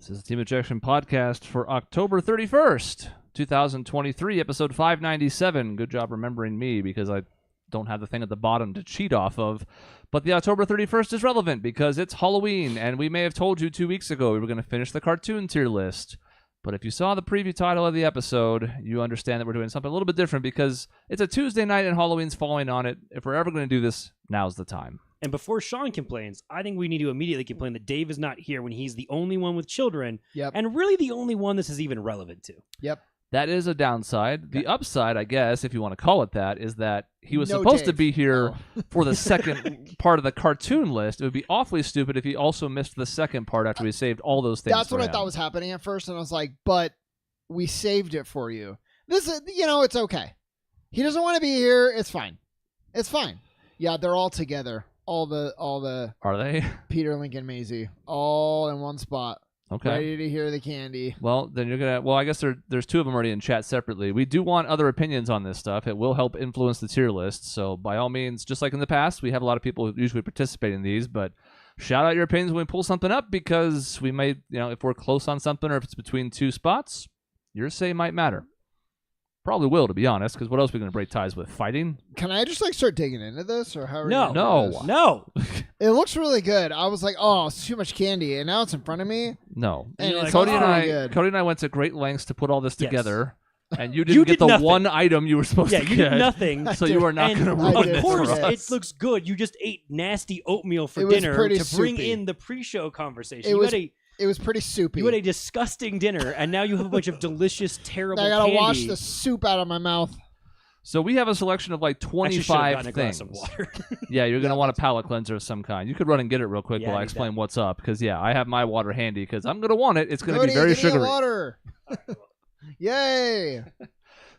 This is the Team Objection Podcast for October 31st, 2023, episode 597. Good job remembering me because I don't have the thing at the bottom to cheat off of. But the October 31st is relevant because it's Halloween, and we may have told you 2 weeks ago we were going to finish the cartoon tier list. But if you saw the preview title of the episode, you understand that we're doing something a little bit different because it's a Tuesday night and Halloween's falling on it. If we're ever going to do this, now's the time. And before Sean complains, I think we need to immediately complain that Dave is not here when he's the only one with children, and really the only one this is even relevant to. Yep. That is a downside. The upside, I guess, if you want to call it that, is that he was supposed to be here for the second part of the cartoon list. It would be awfully stupid if he also missed the second part after we saved all those things. That's what I thought was happening at first, and I was like, but we saved it for you. This is, it's okay. He doesn't want to be here. It's fine. It's fine. Yeah, they're all together. All the Are they? Peter, Lincoln, Maisie, all in one spot. Okay. Ready to hear the candy. Well, then you're going to... Well, I guess there's two of them already in chat separately. We do want other opinions on this stuff. It will help influence the tier list. So by all means, just like in the past, we have a lot of people who usually participate in these, but shout out your opinions when we pull something up because we may, if we're close on something or if it's between two spots, your say might matter. Probably will, to be honest, because what else are we going to break ties with? Fighting? Can I just start digging into this, or how? No. It looks really good. I was like, oh, it's too much candy, and now it's in front of me. No. And it's Cody good. and I went to great lengths to put all this together, and you didn't get the nothing. One item you were supposed to get. Yeah, you did nothing. So you are not going to ruin it. Of course, for us. it looks good. You just ate nasty oatmeal for was dinner pretty to bring soupy. in the pre-show conversation. It was pretty soupy. You had a disgusting dinner, and now you have a bunch of delicious, terrible I gotta candy. wash the soup out of my mouth. So we have a selection of like 25 a things. glass of water. Yeah, you're going to want a palate cleanser of some kind. You could run and get it real quick while I explain what's up. Because, I have my water handy because I'm going to want it. It's going to be very sugary. Water. Yay.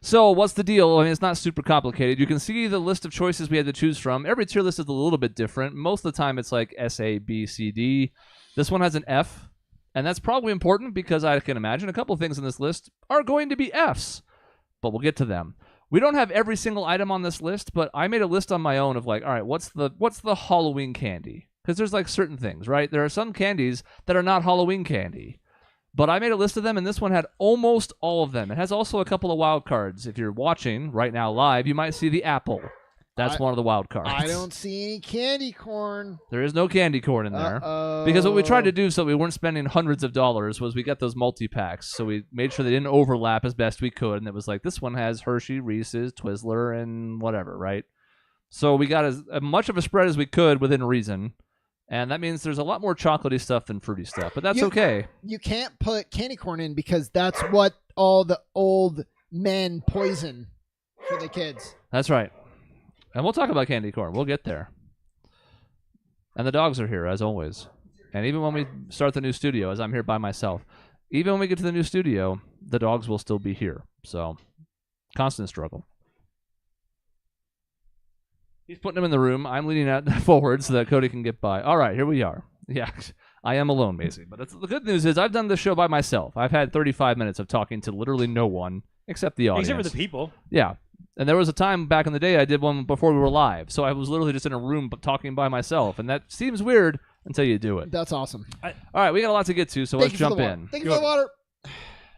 So what's the deal? I mean, it's not super complicated. You can see the list of choices we had to choose from. Every tier list is a little bit different. Most of the time it's like S, A, B, C, D. This one has an F. And that's probably important because I can imagine a couple of things in this list are going to be Fs. But we'll get to them. We don't have every single item on this list, but I made a list on my own of like, all right, what's the Halloween candy? Because there's like certain things, right? There are some candies that are not Halloween candy. But I made a list of them, and this one had almost all of them. It has also a couple of wild cards. If you're watching right now live, you might see the apple. That's one of the wild cards. I don't see any candy corn. There is no candy corn in there. Because what we tried to do so we weren't spending hundreds of dollars was we got those multi-packs. So we made sure they didn't overlap as best we could. And it was like, this one has Hershey, Reese's, Twizzler, and whatever, right? So we got as much of a spread as we could within reason. And that means there's a lot more chocolatey stuff than fruity stuff. But that's okay. You can't put candy corn in because that's what all the old men poison for the kids. That's right. And we'll talk about candy corn. We'll get there. And the dogs are here, as always. And even when we start the new studio, as I'm here by myself, even when we get to the new studio, the dogs will still be here. So, constant struggle. He's putting them in the room. I'm leaning out forward so that Cody can get by. All right, here we are. Yeah, I am alone, Maisie. But the good news is I've done this show by myself. I've had 35 minutes of talking to literally no one except the audience. Except for the people. Yeah. And there was a time back in the day I did one before we were live. So I was literally just in a room talking by myself. And that seems weird until you do it. That's awesome. All right, we got a lot to get to, so let's jump in. Thank you for the water.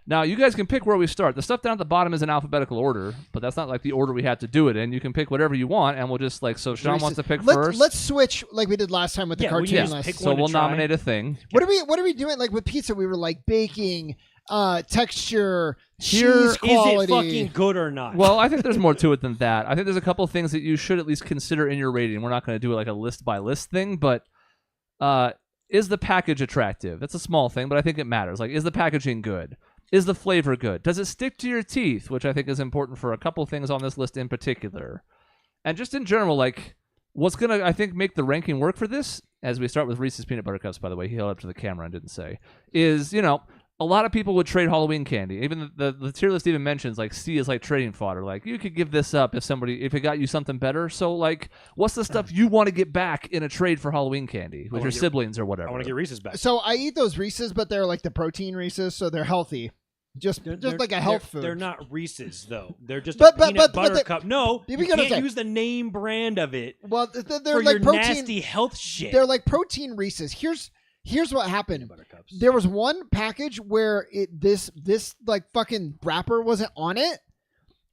Now, you guys can pick where we start. The stuff down at the bottom is in alphabetical order, but that's not like the order we have to do it in. You can pick whatever you want, and we'll just so Sean wants to pick first. Let's switch like we did last time with the cartoon list. So we'll nominate a thing. What are we doing? Like with pizza, we were like baking, texture, cheese quality. Is it fucking good or not? Well, I think there's more to it than that. I think there's a couple of things that you should at least consider in your rating. We're not going to do like a list by list thing, but is the package attractive? That's a small thing, but I think it matters. Like, is the packaging good? Is the flavor good? Does it stick to your teeth? Which I think is important for a couple things on this list in particular. And just in general, like, what's going to, I think, make the ranking work for this, as we start with Reese's Peanut Butter Cups, by the way, he held up to the camera and didn't say, is, a lot of people would trade Halloween candy. Even the tier list even mentions, like, C is like trading fodder. Like, you could give this up if it got you something better. So, like, what's the stuff you want to get back in a trade for Halloween candy with your siblings or whatever? I want to get Reese's back. So I eat those Reese's, but they're like the protein Reese's, so they're healthy. Just like a health food. They're not Reese's, though. They're just a peanut butter cup. No, you can't use the name brand of it they're for like your protein, nasty health shit. They're like protein Reese's. Here's what happened. Peanut butter cups. There was one package where this like fucking wrapper wasn't on it,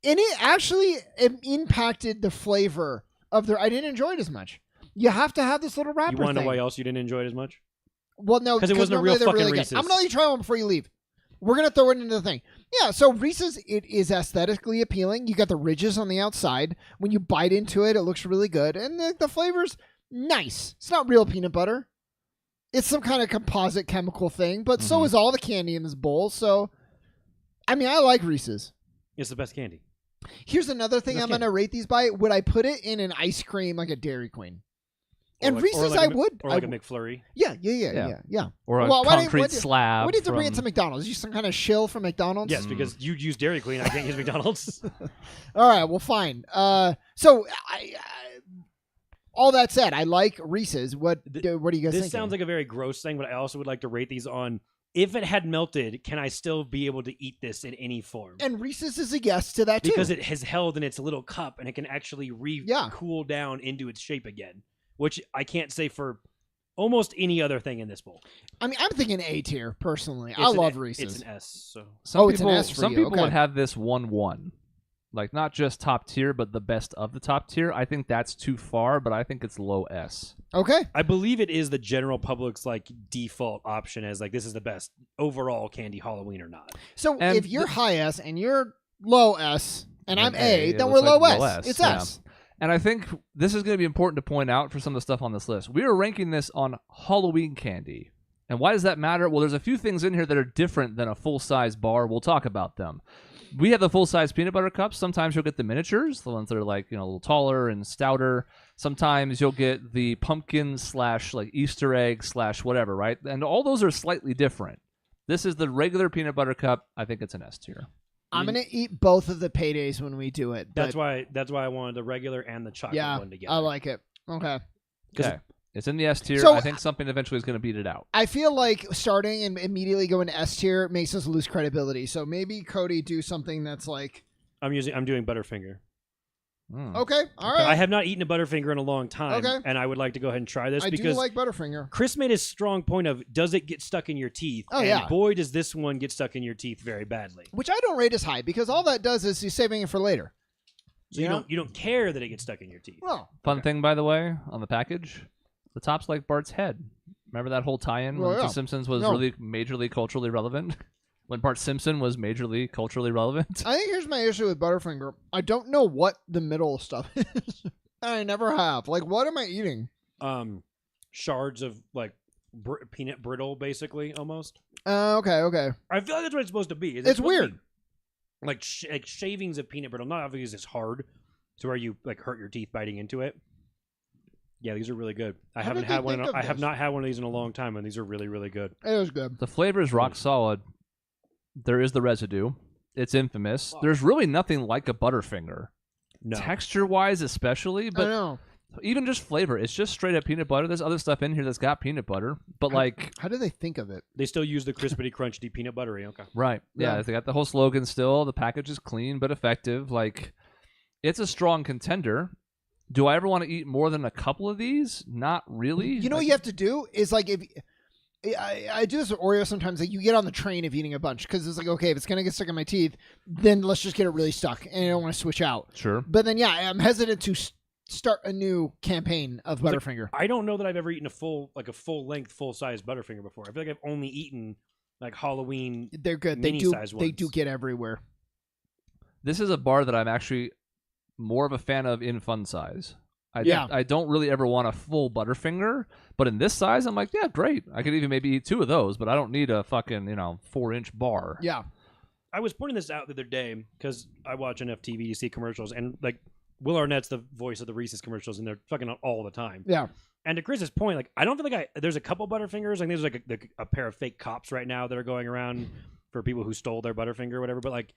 and it actually impacted the flavor of their. I didn't enjoy it as much. You have to have this little wrapper. You want to know thing. why else you didn't enjoy it as much? Well, no, because it wasn't a real they're fucking really Reese's. good. I'm gonna let you try one before you leave. We're gonna throw it into the thing. Yeah, so Reese's, it is aesthetically appealing. You got the ridges on the outside. When you bite into it, it looks really good, and the flavor's nice. It's not real peanut butter. It's some kind of composite chemical thing, but so is all the candy in this bowl. So, I mean, I like Reese's. It's the best candy. Here's another thing I'm going to rate these by. Would I put it in an ice cream like a Dairy Queen? And Reese's, I would. Or like a McFlurry. Yeah. Or a Well, concrete slab. We need to bring it to McDonald's. Use some kind of shill from McDonald's? Yes, because you use Dairy Queen. I can't use McDonald's. All right, well, fine. So, all that said, I like Reese's. What do you guys think? This sounds like a very gross thing, but I also would like to rate these on, if it had melted, can I still be able to eat this in any form? And Reese's is a yes to that, too. Because it has held in its little cup, and it can actually cool down into its shape again, which I can't say for almost any other thing in this bowl. I mean, I'm thinking A tier, personally. I love Reese's. It's an S. So. It's an S for some you. people would have this 1-1. Like, not just top tier, but the best of the top tier. I think that's too far, but I think it's low S. Okay. I believe it is the general public's, like, default option as, like, this is the best overall candy Halloween or not. So, if you're high S and you're low S and I'm A, then it we're looks low like S. It's S. And I think this is going to be important to point out for some of the stuff on this list. We are ranking this on Halloween candy. And why does that matter? Well, there's a few things in here that are different than a full-size bar. We'll talk about them. We have the full-size peanut butter cups. Sometimes you'll get the miniatures, the ones that are like, a little taller and stouter. Sometimes you'll get the pumpkin / like Easter egg / whatever, right? And all those are slightly different. This is the regular peanut butter cup. I think it's an S tier. I'm gonna eat both of the paydays when we do it. That's why I wanted the regular and the chocolate one together. I like it. Okay. It's in the S tier. So, I think something eventually is going to beat it out. I feel like starting and immediately going to S tier makes us lose credibility. So maybe Cody do something that's like. I'm doing Butterfinger. Okay, all right. I have not eaten a Butterfinger in a long time, okay. and I would like to go ahead and try this I because do like Butterfinger. Chris made a strong point of, does it get stuck in your teeth? Oh, and yeah. boy, does this one get stuck in your teeth very badly. Which I don't rate as high because all that does is you're saving it for later. So you don't care that it gets stuck in your teeth. Well, Fun thing, by the way, on the package, the top's like Bart's head. Remember that whole tie-in when The Simpsons was really majorly culturally relevant? When Bart Simpson was majorly culturally relevant? I think here's my issue with Butterfinger. I don't know what the middle stuff is. I never have. Like, what am I eating? Shards of, like, peanut brittle, basically, almost. Okay. I feel like that's what it's supposed to be. It's weird. Like shavings of peanut brittle. Not obviously it's hard to where you, like, hurt your teeth biting into it. Yeah, these are really good. I have not had one of these in a long time, and these are really, really good. It was good. The flavor is rock solid. There is the residue. It's infamous. There's really nothing like a Butterfinger. No. Texture-wise especially, but I know. even just flavor. It's just straight up peanut butter. There's other stuff in here that's got peanut butter, but How do they think of it? They still use the crispity crunchy peanut buttery. Okay. Right. Yeah, they got the whole slogan still. The package is clean but effective. Like, it's a strong contender. Do I ever want to eat more than a couple of these? Not really. You know what you have to do is like if I do this with Oreo sometimes. Like you get on the train of eating a bunch because it's like, okay, if it's gonna get stuck in my teeth, then let's just get it really stuck, and I don't want to switch out. Sure. But then I'm hesitant to start a new campaign of Butterfinger. I don't know that I've ever eaten a full length, full size Butterfinger before. I feel like I've only eaten like Halloween. They're good. They do get everywhere. This is a bar that I'm actually more of a fan of in fun size. I don't really ever want a full Butterfinger, but in this size, I'm like, yeah, great. I could even maybe eat 2 of those, but I don't need a fucking 4-inch bar. Yeah. I was pointing this out the other day because I watch enough TV to see commercials, and like Will Arnett's the voice of the Reese's commercials, and they're fucking on all the time. Yeah. And to Chris's point, like I don't feel like there's a couple Butterfingers. Like there's like a pair of fake cops right now that are going around for people who stole their Butterfinger or whatever, but like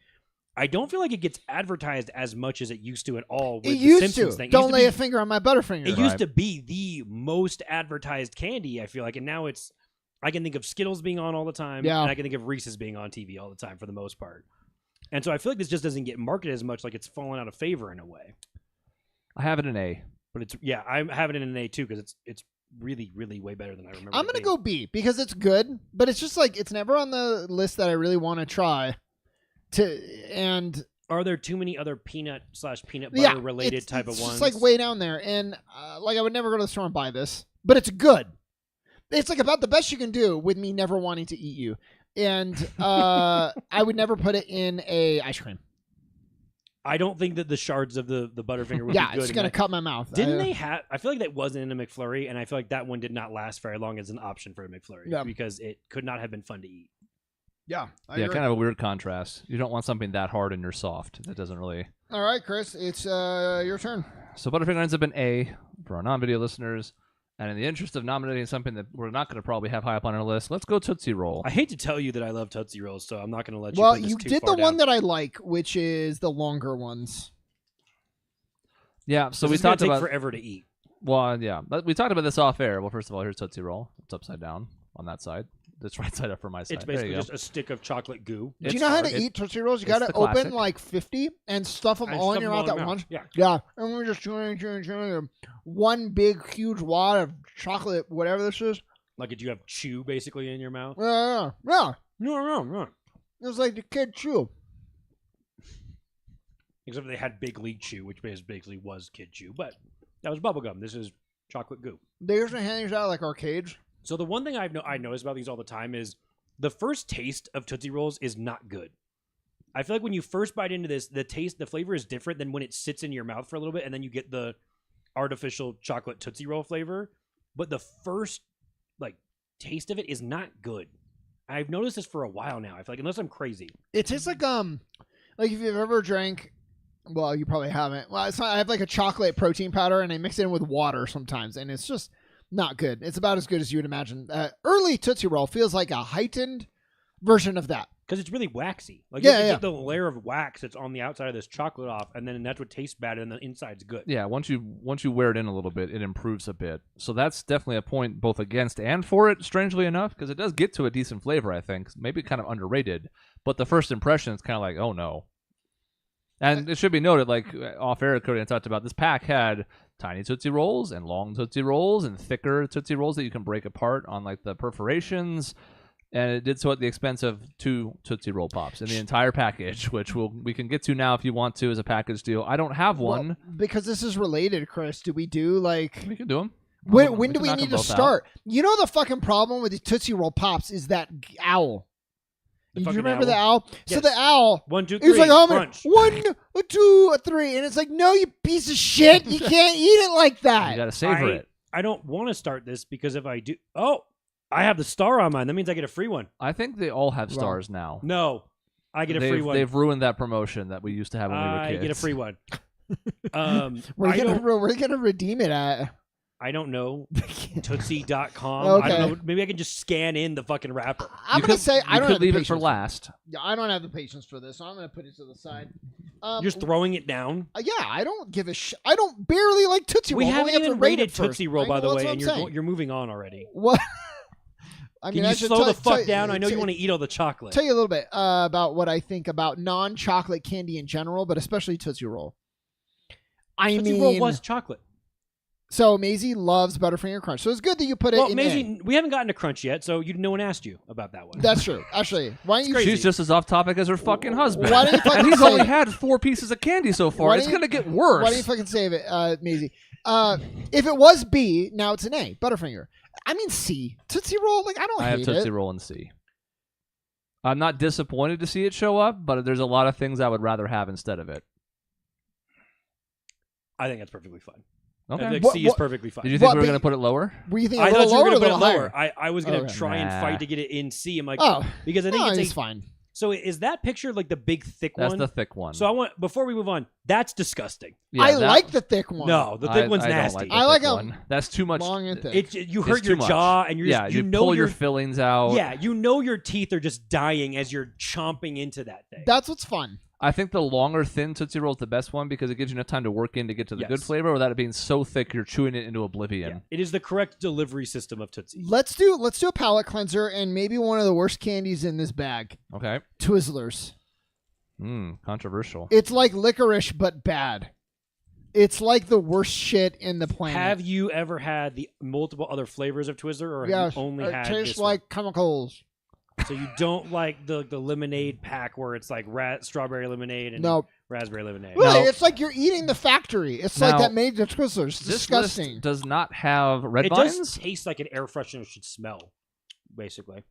I don't feel like it gets advertised as much as it used to at all with the Simpsons thing. Don't lay a finger on my Butterfinger. It used to be the most advertised candy, I feel like, and now I can think of Skittles being on all the time, and I can think of Reese's being on TV all the time for the most part. And so I feel like this just doesn't get marketed as much, like it's fallen out of favor in a way. I have it in A. But I have it in an A too because it's really, really way better than I remember. I'm gonna go B because it's good, but it's just like it's never on the list that I really want to try. And are there too many other peanut butter related type of ones? It's like way down there, and like I would never go to the store and buy this, but it's good. It's like about the best you can do with me never wanting to eat you, and I would never put it in a ice cream. I don't think that the shards of the Butterfinger would be good. Yeah, it's gonna cut my mouth. Didn't they have? I feel like that wasn't in a McFlurry, and I feel like that one did not last very long as an option for a McFlurry because it could not have been fun to eat. Yeah, I yeah, agree. kind of a weird contrast. You don't want something that hard and you're soft. That doesn't really. All right, Chris, it's your turn. So Butterfinger ends up in A for our non-video listeners. And in the interest of nominating something that we're not going to probably have high up on our list, let's go Tootsie Roll. I hate to tell you that I love Tootsie Rolls, so I'm not going to let you. Well, put this you too did far the one down. that I like, which is the longer ones. Yeah, so we This is gonna talked take about forever to eat. Well, yeah, but we talked about this off air. Well, first of all, here's Tootsie Roll. It's upside down on that side. It's right side up for my side. It's There you basically go. just a stick of chocolate goo. Do you know how to eat Tootsie Rolls? You got to the open classic. like 50 and stuff them And all in stuff your them all mouth in at your once. mouth. Yeah. Yeah, and we're just chewing. One big, huge wad of chocolate, whatever this is. Like, did you have chew basically in your mouth? Yeah. No. It was like the kid chew. Except for they had Big League Chew, which basically was kid chew, but that was bubblegum. This is chocolate goo. They usually hand these out like arcades. So the one thing I notice about these all the time is the first taste of Tootsie Rolls is not good. I feel like when you first bite into this, the flavor is different than when it sits in your mouth for a little bit, and then you get the artificial chocolate Tootsie Roll flavor. But the first taste of it is not good. I've noticed this for a while now. I feel like unless I'm crazy, It tastes like if you've ever drank. Well, you probably haven't. Well, it's not. I have like a chocolate protein powder, and I mix it in with water sometimes, and it's just not good. It's about as good as you would imagine. Early Tootsie Roll feels like a heightened version of that. because it's really waxy. Like Yeah, you have to yeah. get the layer of wax that's on the outside of this chocolate off, and then that's what tastes bad, and the inside's good. Yeah, once you wear it in a little bit, it improves a bit. So that's definitely a point both against and for it, strangely enough, because it does get to a decent flavor, I think. Maybe kind of underrated, but the first impression is kind of like, oh no. And it should be noted, like off air, Cody and I talked about, this pack had tiny Tootsie Rolls and long Tootsie Rolls and thicker Tootsie Rolls that you can break apart on like the perforations. And it did so at the expense of 2 Tootsie Roll Pops in the entire package, which we can get to now if you want to as a package deal. I don't have one. Well, because this is related, Chris. Do we do like... We can do them. When do we need to start? You know the fucking problem with the Tootsie Roll Pops is that owl. The Do you fucking remember the owl? So Yes. the owl... 1, 2, 3. He's like, how many? Crunch. 1, 2, 3. And it's like, no, you piece of shit. You can't eat it like You that. got to savor it. I don't want to start this because if I do, I have the star on mine. That means I get a free one. I think they all have Well, stars now. No, I get a free one. They've ruined that promotion that we used to have when we were I kids. get a free one. We're gonna redeem it at... I don't know. Tootsie.com. Okay. I don't know. Maybe I can just scan in the fucking wrapper. I'm going to say I don't could have the leave it patience for last. Yeah, I don't have the patience for this, so I'm going to put it to the side. You're just throwing it down. Yeah, I don't give a shit. I don't barely like Tootsie Roll. We I haven't only have to even rate rated it first. Tootsie Roll, I by know, the that's way, what and I'm saying. you're moving on already. What? I Can I you should slow tell- the fuck tell- down? I know you tell- want to eat all the chocolate. Tell you a little bit about what I think about non-chocolate candy in general, but especially Tootsie Roll. Tootsie Roll was chocolate. So Maisie loves Butterfinger Crunch, so it's good that you put it Well, in. Maisie, we haven't gotten to Crunch yet, so no one asked you about that one. That's true. Actually, why don't you? crazy. She's just as off topic as her fucking husband. Why don't you fucking and he's say only it? had 4 pieces of candy so far. Why It's don't you- going to get worse. Why don't you fucking save it, Maisie? If it was B, now it's an A. Butterfinger. I mean C. Tootsie Roll. Like I don't I have hate Tootsie it. Roll and C. I'm not disappointed to see it show up, but there's a lot of things I would rather have instead of it. I think that's perfectly fine. Okay. I think What- C is what- perfectly fine. Did you think What, we were but- going to put it lower? Were you thinking I a thought little you were lower or going a to put it little lower. higher? I was going to Okay. try and Nah. fight to get it in C. I'm like, Oh, because I think no, it's it's a. fine. So is that picture like the big thick That's one? the thick one. So I want before we move on. That's disgusting. Yeah, I that- like the thick one. No, the thick one's I nasty. Don't like the I like thick a one. That's too much. long and thick. You It's hurt too your much. jaw, and you're Yeah, just, you know pull your your fillings out. Yeah, you know your teeth are just dying as you're chomping into that thing. That's what's fun. I think the longer, thin Tootsie Roll is the best one because it gives you enough time to work in to get to the good Yes. flavor without it being so thick you're chewing it into oblivion. Yeah, it is the correct delivery system of Tootsie. Let's do a palate cleanser and maybe one of the worst candies in this bag. Okay. Twizzlers. Controversial. It's like licorice but bad. It's like the worst shit in the planet. Have you ever had the multiple other flavors of Twizzler, or have you only it had tastes this like chemicals. one? So you don't like the lemonade pack where it's like strawberry lemonade and No. raspberry lemonade? Really, Now- it's like you're eating the factory. It's Now, like that made the Twizzlers. It's This disgusting. list does not have red It vines. does taste like an air freshener should smell, basically.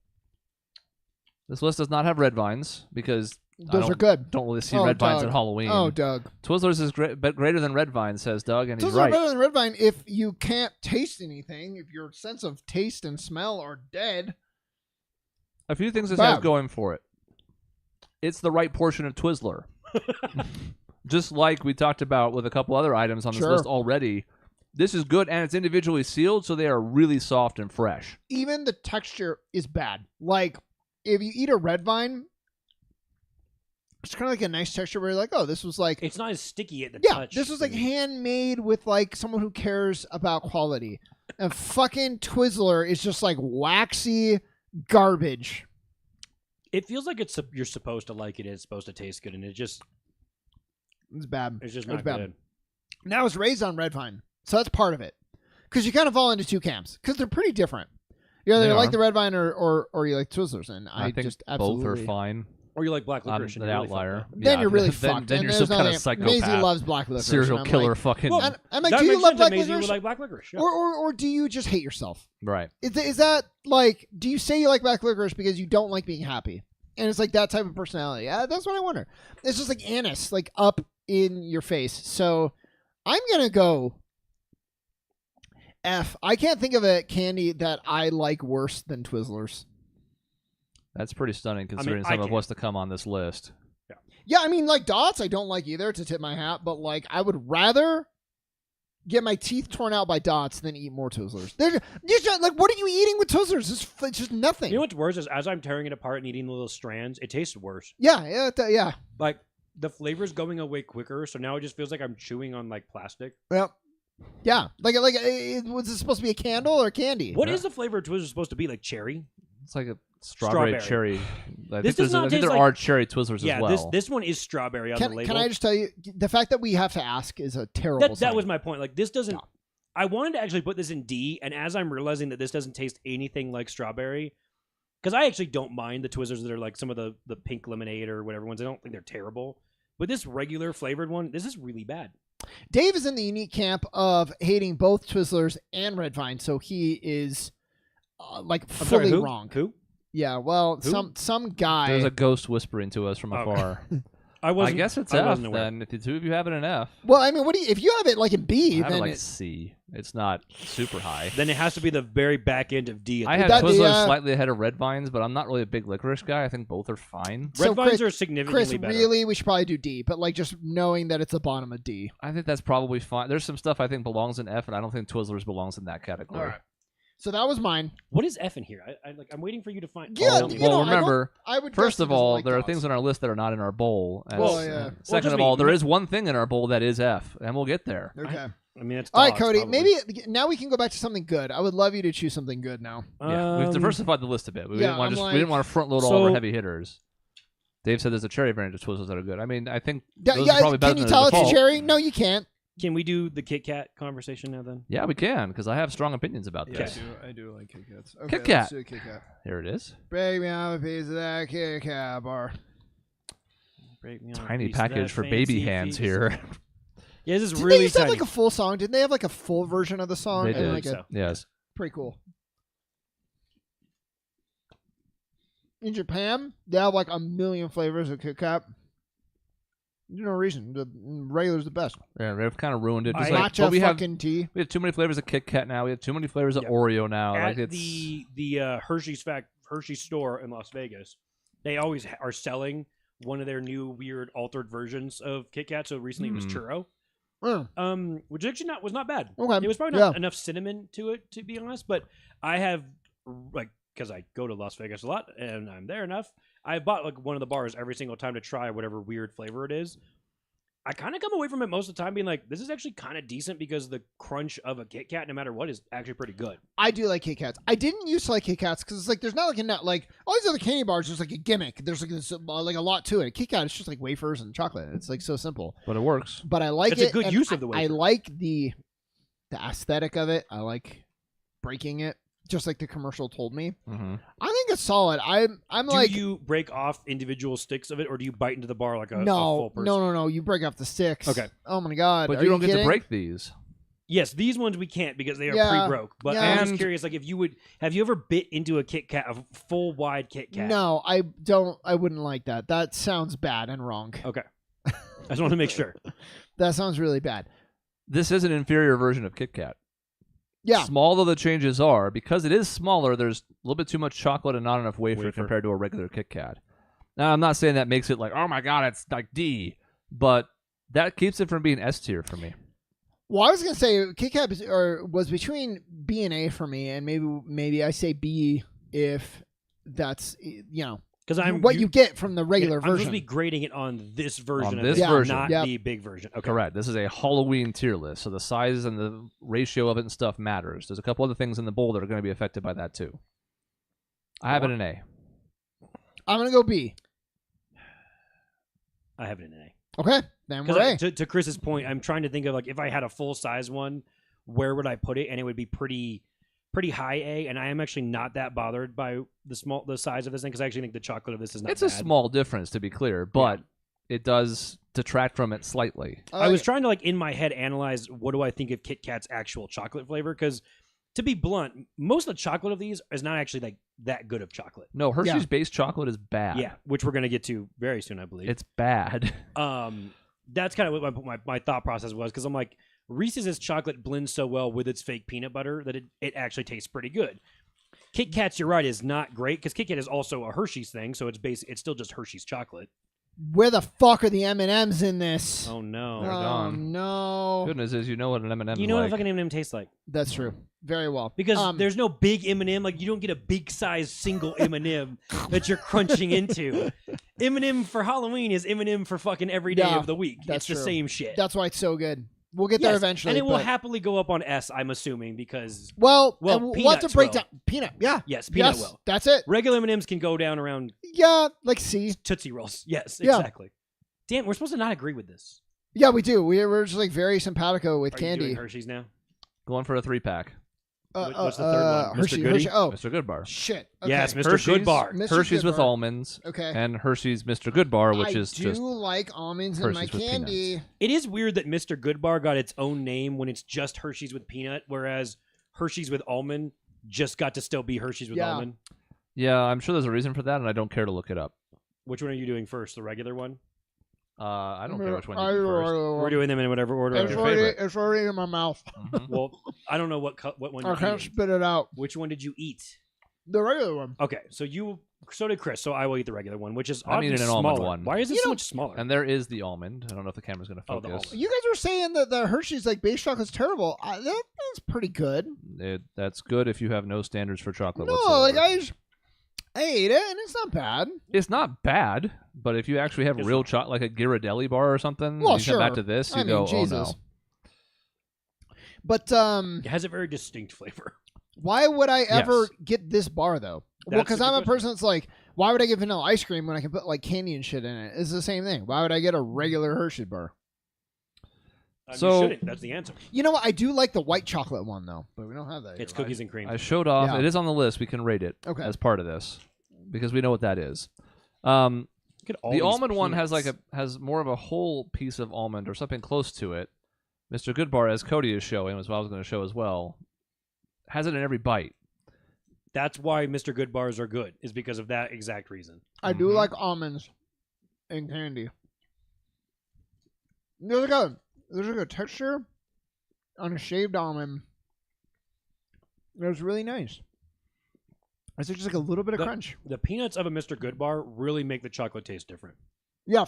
This list does not have red vines because Those are good. don't really see Oh, red vines Doug. at Halloween. Oh, Doug. Twizzlers is greater than red vines, says Doug, and he's Twizzlers are right. better than Red Vine if you can't taste anything. If your sense of taste and smell are dead. A few things this Bad. has going for it. It's the right portion of Twizzler. Just like we talked about with a couple other items on this Sure. list already. This is good, and it's individually sealed, so they are really soft and fresh. Even the texture is bad. Like, if you eat a Red Vine, it's kind of like a nice texture where you're like, oh, this was like... It's not as sticky at the Yeah, touch. this was like handmade with like someone who cares about quality. And fucking Twizzler is just like waxy garbage. It feels like you're supposed to like it. It's supposed to taste good, and it's just It's just It's not bad. good. Now it's raised on Red Vine, so that's part of it. Because you kind of fall into two camps because they're pretty different. You either They like are. the Red Vine or you like Twizzlers, and I think just both absolutely are fine. Or you like black I'm licorice. and the you're really outlier. fucked up. Then Yeah, you're really then, fucked. Then and you're there's some kind of nothing- Maisie psychopath. loves black licorice. Serial and I'm killer like, fucking... Well, I'm like, That do you makes love sense. black Amazing. You licorice? like black licorice. Yeah. Or do you just hate yourself? right. Is that like, do you say you like black licorice because you don't like being happy? And it's like that type of personality. That's what I wonder. It's just like anise, like up in your face. So I'm going to go F. I can't think of a candy that I like worse than Twizzlers. That's pretty stunning considering I some of can't. what's to come on this list. Yeah, I mean, like Dots, I don't like either, to tip my hat. But like, I would rather get my teeth torn out by Dots than eat more Twizzlers. They're just like, what are you eating with Twizzlers? It's just nothing. You know what's worse is as I'm tearing it apart and eating the little strands, it tastes worse. Yeah. Like the flavor's going away quicker, so now it just feels like I'm chewing on like plastic. Well, yeah. Like, was it supposed to be a candle or candy? What is the flavor of Twizzler supposed to be? Like cherry? It's like a strawberry Strawberry. cherry. I This think, does not I think taste there like- are cherry Twizzlers Yeah, as well. this one is strawberry on the label. Can I just tell you, the fact that we have to ask is a terrible that sign. was my point. Like this doesn't. No. I wanted to actually put this in D, and as I'm realizing that this doesn't taste anything like strawberry, because I actually don't mind the Twizzlers that are like some of the pink lemonade or whatever ones. I don't think they're terrible, but this regular flavored one, this is really bad. Dave is in the unique camp of hating both Twizzlers and Red Vine, so he is like I'm sorry, fully who? wrong. Who? Yeah, well, Who? some guy. There's a ghost whispering to us from Okay. afar. I I wasn't. guess it's I F wasn't aware. then. If the two of you have it in F, Well, I mean, what do you? If you have it like in B, I have it then like C. It's not super high. Then it has to be the very back end of D. I have that the, Twizzlers slightly ahead of Red Vines, but I'm not really a big licorice guy. I think both are fine. Red So, Vines Chris- are significantly Chris, better. really, we should probably do D, but like just knowing that it's the bottom of D. I think that's probably fine. There's some stuff I think belongs in F, and I don't think Twizzlers belongs in that category. All right. So that was mine. What is F in here? I'm waiting for you to find. Yeah, tell me. you well, know, I don't- remember, I would. first guess of he doesn't all, like there are Dots. things on our list that are not in our bowl. And Well, yeah. Second just of all, me. there is one thing in our bowl that is F, and we'll get there. Okay. I mean, it's All right, dogs, Cody. probably. Maybe now we can go back to something good. I would love you to choose something good now. Yeah, we've diversified the list a bit. We yeah, didn't want I'm to like- we didn't want to front load all of our So- heavy hitters. Dave said there's a cherry variant of Twizzlers that are good. I mean, I think Yeah, those are probably better can you than tell the it's default. cherry? No, you can't. Can we do the Kit Kat conversation now then? Yeah, we can because I have strong opinions about Yeah, this. I do like Kit Kats. Kit Kat. let's do Kit Kat. Here it is. Break me off a piece of that Kit Kat bar. Break me off a Tiny piece of that package for baby fancy hands piece. here. Yeah, this is Did really they used to have tiny. like a full song? Didn't they have like a full version of the song? They And, did. like, So. Yes. pretty cool. In Japan, they have like a million flavors of Kit Kat. There's no reason. The regular's the best. Yeah, they've kind of ruined it. Just I- like, Matcha but we have fucking tea. too many flavors of Kit Kat now. We have too many flavors of Yeah. Oreo now. At Like it's the Hershey's store in Las Vegas, they always are selling one of their new weird altered versions of Kit Kat. So recently it was churro, which actually was not bad. Okay. It was probably not enough cinnamon to it, to be honest. But I have like because I go to Las Vegas a lot and I'm there enough. I bought like one of the bars every single time to try whatever weird flavor it is. I kind of come away from it most of the time being like, this is actually kind of decent because the crunch of a Kit Kat, no matter what, is actually pretty good. I do like Kit Kats. I didn't used to like Kit Kats because it's like there's not like a nut like all these other candy bars. There's like a gimmick. There's like this, like a lot to it. A Kit Kat is just like wafers and chocolate. It's like so simple. But it works. But I like It's it. a good and use of the I wafer. like the aesthetic of it. I like breaking it, just like the commercial told me. Mm-hmm. I think it's solid. I'm Do like you break off individual sticks of it, or do you bite into the bar like a no, full person? no. You break off the sticks. Okay. Oh my god. But Are you don't get kidding? to break these. Yes, these ones we can't because they are Yeah, pre-broke. But yeah. I'm just And- curious, like, if you would, have you ever bit into a Kit Kat, a full wide Kit Kat? No, I don't. I wouldn't like that. That sounds bad and wrong. Okay. I just want to make sure. That sounds really bad. This is an inferior version of Kit Kat. Yeah. Small though the changes are, because it is smaller, there's a little bit too much chocolate and not enough wafer. Wafer. Compared to a regular Kit Kat. Now, I'm not saying that makes it like, oh my god, it's like D, but that keeps it from being S tier for me. Well, I was gonna say Kit Kat was between B and A for me, and maybe I say B if that's Because I'm what you get from the regular I'm supposed version. to be grading it on this version On of this it, version. not Yep. the big version. Okay. Correct. This is a Halloween tier list, so the size and the ratio of it and stuff matters. There's a couple other things in the bowl that are going to be affected by that too. I have it in A. I'm gonna go B. I have it in A. Okay, then we're A. To Chris's point, I'm trying to think of like if I had a full size one, where would I put it? And it would be pretty high A. And I am actually not that bothered by the size of this thing because I actually think the chocolate of this is not. It's bad. a small difference, to be clear, but it does detract from it slightly. I was trying to like in my head analyze what do I think of Kit Kat's actual chocolate flavor because. To be blunt, most of the chocolate of these is not actually like that good of chocolate. No, Hershey's base chocolate is bad. Yeah, which we're gonna get to very soon, I believe. It's bad. That's kind of what my thought process was because I'm like Reese's chocolate blends so well with its fake peanut butter that it actually tastes pretty good. Kit Kat's, you're right, is not great because Kit Kat is also a Hershey's thing, so it's still just Hershey's chocolate. Where the fuck are the M&Ms in this? Oh no! They're gone. No. Goodness is, you know what an M&M You is know what like. a fucking M&M tastes like That's true. Very well. because there's no big M&M. Like you don't get a big size single M&M that you're crunching into. M&M for Halloween is M&M for fucking every day Yeah, of the week. that's It's the true. same shit. That's why it's so good. We'll get there Yes, eventually. and it will but- happily go up on S. I'm assuming because Well, Well, and we'll have to peanuts break will. down peanut. Yeah. yes, peanut Yes, will. that's it. Regular M&Ms can go down around Yeah, like C. Tootsie Rolls. Yes, Yeah. exactly. Damn, we're supposed to not agree with this. Yeah, we do. We're just like very simpatico with Are you candy. doing Hershey's now? Going for a 3-pack. What's the third one? Mr. Hershey. Goody? Hershey. Oh, Mr. Goodbar. shit. Okay. Yes, Mr. Hershey's- Goodbar. Mr. Hershey's with Goodbar. almonds. Okay. And Hershey's Mr. Goodbar, which I is do just like almonds in my Hershey's with candy. peanuts. It is weird that Mr. Goodbar got its own name when it's just Hershey's with peanut, whereas Hershey's with almond just got to still be Hershey's with Yeah. almond. Yeah, I'm sure there's a reason for that, and I don't care to look it up. Which one are you doing first? The regular one? I don't care which one you do first. We're doing them in whatever order. It's your already, favorite? it's already in my mouth. Mhm. Well, I don't know what one I you're can't eating. spit it out. Which one did you eat? The regular one. Okay, so did Chris. So I will eat the regular one, which is I'm oddly eating an smaller. almond one. Why is it You so know- much smaller? And there is the almond. I don't know if the camera's going to Oh, the focus. almond. You guys were saying that the Hershey's like base chocolate's terrible. That's pretty good. That's good if you have no standards for chocolate No, whatsoever. like I ate it and it's not bad. It's not bad, but if you actually have It's real not. chocolate, like a Ghirardelli bar or something, Well, you come back sure. to this, you I mean, go, Jesus. oh no. But It has a very distinct flavor. why would I ever Yes. get this bar though? Well, That's because a good I'm a question. person that's like, why would I get vanilla ice cream when I can put like candy and shit in it? It's the same thing. Why would I get a regular Hershey bar? So- you shouldn't. That's the answer. You know what? I do like the white chocolate one though, but we don't have that. It's here, right? cookies and cream. I showed off. Yeah. It is on the list. We can rate it Okay. as part of this because we know what that is. Look at all The these almond one has peanuts. has more of a whole piece of almond or something close to it. Mr. Goodbar, as Cody is showing, as well I was going to show as well, has it in every bite. That's why Mr. Good bars are good, is because of that exact reason. I do Mhm. like almonds in candy. There's like a texture on a shaved almond. It was really nice. It's just like a little bit of crunch. The peanuts of a Mr. Good bar really make the chocolate taste different. Yeah.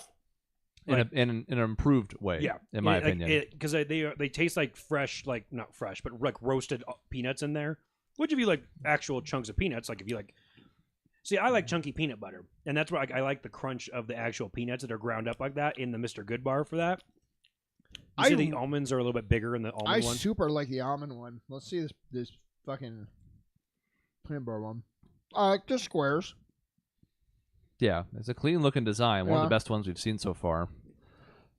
In an improved way, Yeah, in my opinion. because they taste like fresh, like not fresh, but like roasted peanuts in there. Which if you like actual chunks of peanuts, like if you like, see, I like chunky peanut butter, and that's why I like the crunch of the actual peanuts that are ground up like that in the Mr. Good bar for that. You say the almonds are a little bit bigger in the almond I one? super like the almond one. Let's see this fucking peanut butter one. Just squares. Yeah, it's a clean looking design. One of the best ones we've seen so far.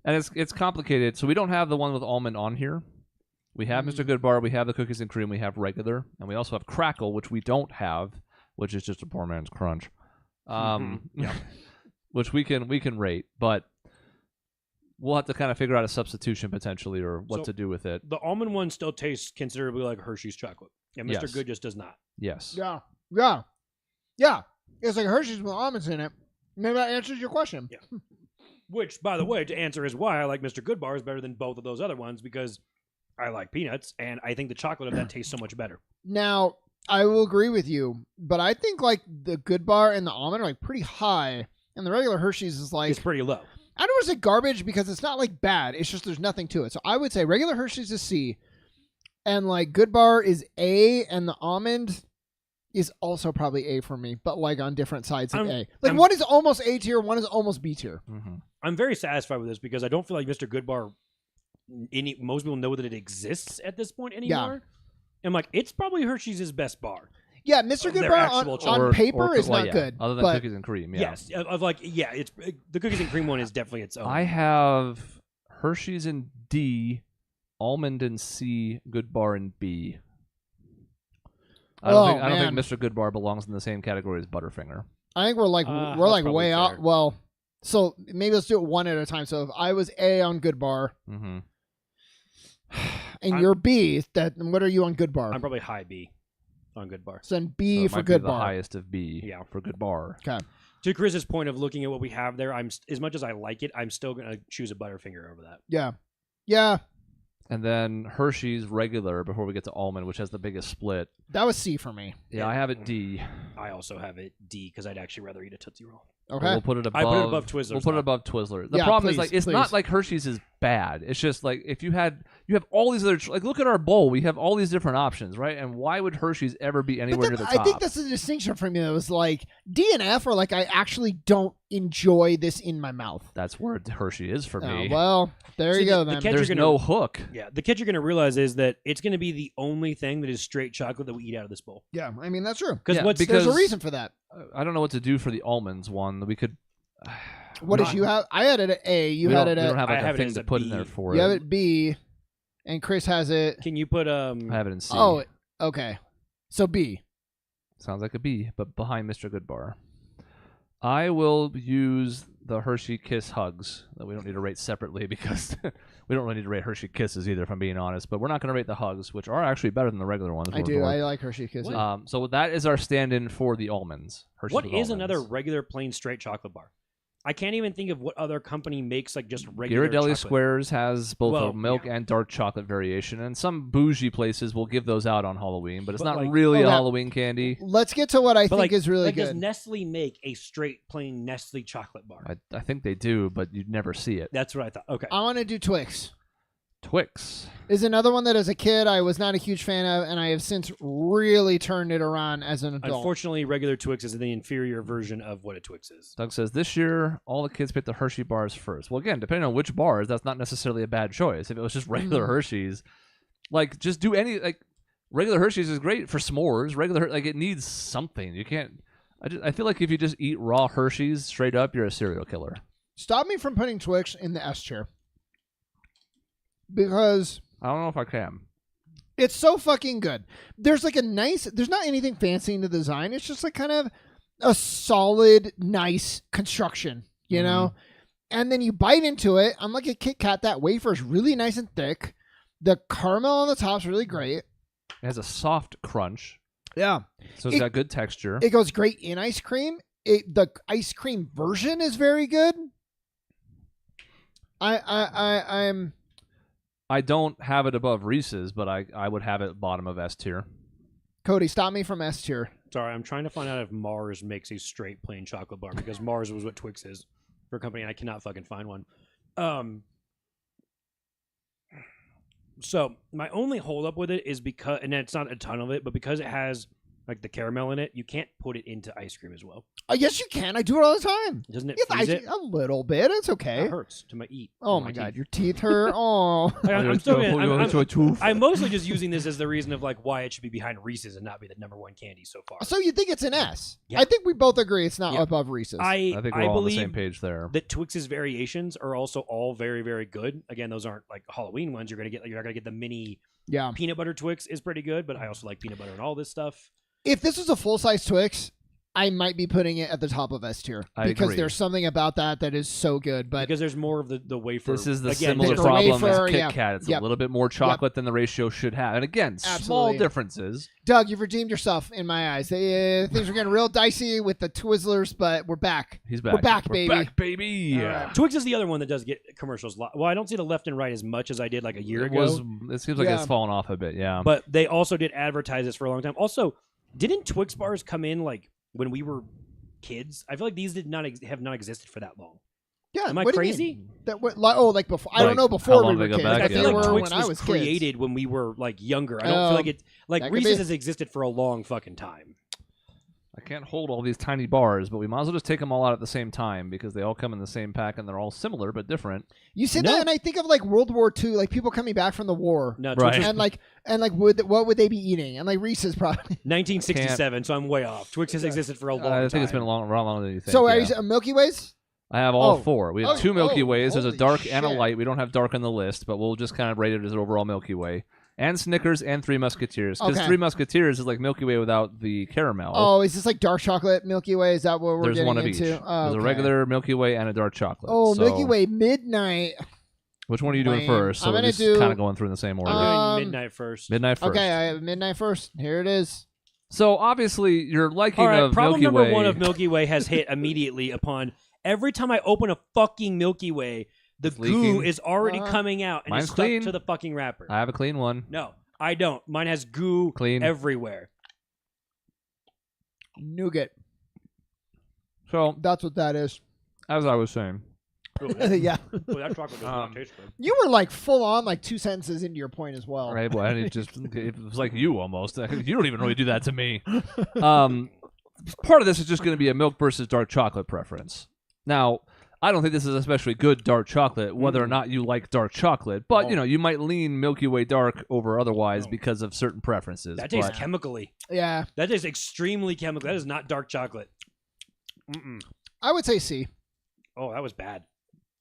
And it's complicated. So we don't have the one with almond on here. We have Mr. Goodbar, we have the cookies and cream, we have regular, and we also have crackle, which we don't have, which is just a poor man's crunch. Yeah. Which we can rate, but we'll have to kind of figure out a substitution potentially or what to do with it. The almond one still tastes considerably like Hershey's chocolate, and Mr. Yes. Good just does not. Yes. Yeah. It's like Hershey's with almonds in it. Maybe that answers your question. Yeah. Which, by the way, to answer is why I like Mr. Good Bar is better than both of those other ones, because I like peanuts, and I think the chocolate of that tastes so much better. Now, I will agree with you, but I think like the Good Bar and the almond are like pretty high, and the regular Hershey's is like It's pretty low. I don't want to say garbage because it's not like bad. It's just there's nothing to it. So I would say regular Hershey's is C, and like Good Bar is A, and the almond is also probably A for me, but like on different sides of A. Like one is almost A tier, one is almost B tier. Mm-hmm. I'm very satisfied with this because I don't feel like Mr. Good Bar. Most people know that it exists at this point anymore. I'm like, it's probably Hershey's best bar. Yeah, Mr. Good Their Bar actual on paper is not good. Other than but cookies and cream, yeah. Yes, it's the cookies and cream one is definitely its own. I have Hershey's in D, almond in C, Good Bar in B. I don't think Mr. Good Bar belongs in the same category as Butterfinger. I think we're like way fair. out. Well, so maybe let's do it one at a time. So if I was A on Good Bar, Mm-hmm. and you're B, what are you on Good Bar? I'm probably high B on Good Bar. So then B So for might be Good the Bar. highest of B for Good Bar. Okay. To Chris's point of looking at what we have there, I'm as much as I like it, I'm still gonna choose a Butterfinger over that. Yeah. And then Hershey's regular before we get to almond, which has the biggest split. That was C for me. Yeah, I have it D. I also have it D because I'd actually rather eat a Tootsie Roll. Okay. We'll put it above. I put it above Twizzlers. We'll put it above Twizzlers. The Yeah, problem is please, like it's not like Hershey's is bad. It's just like if you have all these other like look at our bowl. We have all these different options, right? And why would Hershey's ever be anywhere near the top? I think that's the distinction for me. That was like D and F are like I actually don't enjoy this in my mouth. That's where Hershey is for me. Well, there you go then. There's no hook. Yeah, the catch you're gonna realize is that it's gonna be the only thing that is straight chocolate that we eat out of this bowl. Yeah, I mean that's true. Because There's a reason for that. I don't know what to do for the almonds one. We could. What did you have? I had it at A. You had it We at. don't have like I a have it thing as to a put in B. there for You it. have it B, and Chris has it. Can you put I have it in C. Oh, okay. So B. Sounds like a B, but behind Mr. Goodbar. I will use the Hershey Kiss Hugs that we don't need to rate separately because we don't really need to rate Hershey Kisses either, if I'm being honest. But we're not going to rate the Hugs, which are actually better than the regular ones. I do. I like Hershey Kisses. So that is our stand-in for the almonds. Hershey's what with is almonds. another regular plain straight chocolate bar? I can't even think of what other company makes like just regular Ghirardelli chocolate. Squares has both a milk yeah. and dark chocolate variation, and some bougie places will give those out on Halloween, but it's But not like- really a Okay. Halloween candy. Let's get to what I think is really Does good. Nestle make a straight plain Nestle chocolate bar? I think they do, but you'd never see it. That's what I thought. Okay. I want to do Twix. Twix. Is another one that as a kid I was not a huge fan of, and I have since really turned it around as an adult. Unfortunately, regular Twix is the inferior version of what a Twix is. Doug says, this year, all the kids picked the Hershey bars first. Well, again, depending on which bars, that's not necessarily a bad choice. If it was just regular Hershey's, like, just do any, like, regular Hershey's is great for s'mores. Like, it needs something. You can't, I feel like if you just eat raw Hershey's straight up, you're a serial killer. Stop me from putting Twix in the S tier. Because I don't know if I can. it's so fucking good. There's like there's not anything fancy in the design. It's just like kind of a solid, nice construction, you know? And then you bite into it. I'm like a Kit Kat. That wafer is really nice and thick. The caramel on the top is really great. It has a soft crunch, Yeah. so it's got good texture. It goes great in ice cream. The ice cream version is very good. I'm I don't have it above Reese's, but I would have it bottom of S tier. Cody, stop me from S tier. Sorry, I'm trying to find out if Mars makes a straight plain chocolate bar because Mars was what Twix is for a company, and I cannot fucking find one. So my only holdup with it is because, and it's not a ton of it, but because it has like the caramel in it, you can't put it into ice cream as well. Yes, you can. I do it all the time. Doesn't it Yes, freeze it? a little bit. It's okay. That hurts to my eat. Oh my my god, teeth. your teeth hurt. Oh. I'm still tooth. I'm mostly just using this as the reason of like why it should be behind Reese's and not be the number one candy so far. So you think it's an S? Yeah. I think we both agree it's not Yeah. above Reese's. I think we're all on the believe same page there. that Twix's variations are also all very, very good. Again, those aren't like Halloween ones. You're not gonna get the mini Yeah. peanut butter Twix is pretty good, but I also like peanut butter and all this stuff. If this was a full-size Twix, I might be putting it at the top of S tier because agree. there's something about that is so good. But Because there's more of the wafer. This is the again, similar the problem wafer, as Kit yeah. Kat. It's Yep. a little bit more chocolate than the ratio should have. And again, small Absolutely. differences. Doug, you've redeemed yourself in my eyes. Things are getting real dicey with the Twizzlers, but we're back. He's back. We're back, baby. Back, baby. Yeah. Twix is the other one that does get commercials. Well, I don't see the left and right as much as I did like a year ago. It seems like Yeah. it's fallen off a bit. Yeah. But they also did advertise this for a long time. Also, didn't Twix bars come in like when we were kids? I feel like these did not have not existed for that long. Yeah. Am I what do you crazy? mean? Like before? I don't Like, know how before long we were they go kids. back? but I Yeah. feel they like were Twix when I was was kids. created when we were like younger. I don't feel like that could Reese's be. has existed for a long fucking time. I can't hold all these tiny bars, but we might as well just take them all out at the same time because they all come in the same pack and they're all similar but different. You said No. that, and I think of like World War II, like people coming back from the war, No, Right. Twix was and like what would they be eating? And like Reese's probably. 1967, so I'm way off. Twix has existed for a long time. I think it's been a long longer than you think. So are yeah. you Milky Ways? I have all Oh. four. We have two Milky Ways. There's a holy dark and a shit. light. We don't have dark on the list, but we'll just kind of rate it as an overall Milky Way. And Snickers and Three Musketeers. Because Okay. Three Musketeers is like Milky Way without the caramel. Oh, is this like dark chocolate Milky Way? Is that what we're There's getting one of into? each. Oh, There's a okay. regular Milky Way and a dark chocolate. Oh, So, Milky Way Midnight. Which one are you doing Lame. first? So I'm we're gonna just do- kind of going through in the same order. We're doing Um, midnight first. Midnight first. Okay, I have Midnight first. Here it is. So obviously your liking All right, of problem Milky number Way. one of Milky Way has hit immediately upon every time I open a fucking Milky Way, the It's goo leaking. is already coming out and Mine's is stuck clean. to the fucking wrapper. I have a clean one. No, I don't. Mine has goo Clean. everywhere. Nougat. So That's what that is. as I was saying, Ooh, that, Yeah. ooh, that chocolate does not taste good. You were like full on like 2 sentences into your point as well. right? Well, and it was like you almost. You don't even really do that to me. Part of this is just going to be a milk versus dark chocolate preference. Now, I don't think this is especially good dark chocolate, whether or not you like dark chocolate. But Oh. you might lean Milky Way dark over otherwise because of certain preferences. That tastes but- chemically. Yeah. That tastes extremely chemical. That is not dark chocolate. Mm-mm. I would say C. Oh, that was bad.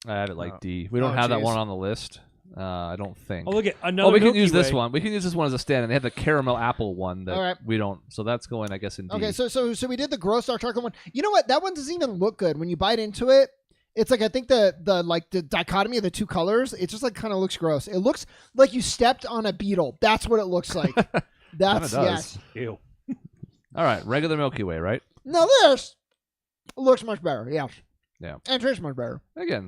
I have it like Oh. D. We don't Oh, have that geez. one on the list. I don't think. Oh, look at another. Oh, we can Milky use this Way. one. We can use this one as a stand. And they have the caramel apple one that All right. we don't. So that's going, I guess, in D. Okay, so we did the gross dark chocolate one. You know what? That one doesn't even look good when you bite into it. It's like I think the dichotomy of the two colors. It just like kind of looks gross. It looks like you stepped on a beetle. That's what it looks like. That's Kinda yes. does. Ew. All right, regular Milky Way, right? Now this looks much better. Yes. Yeah. And tastes much better. Again,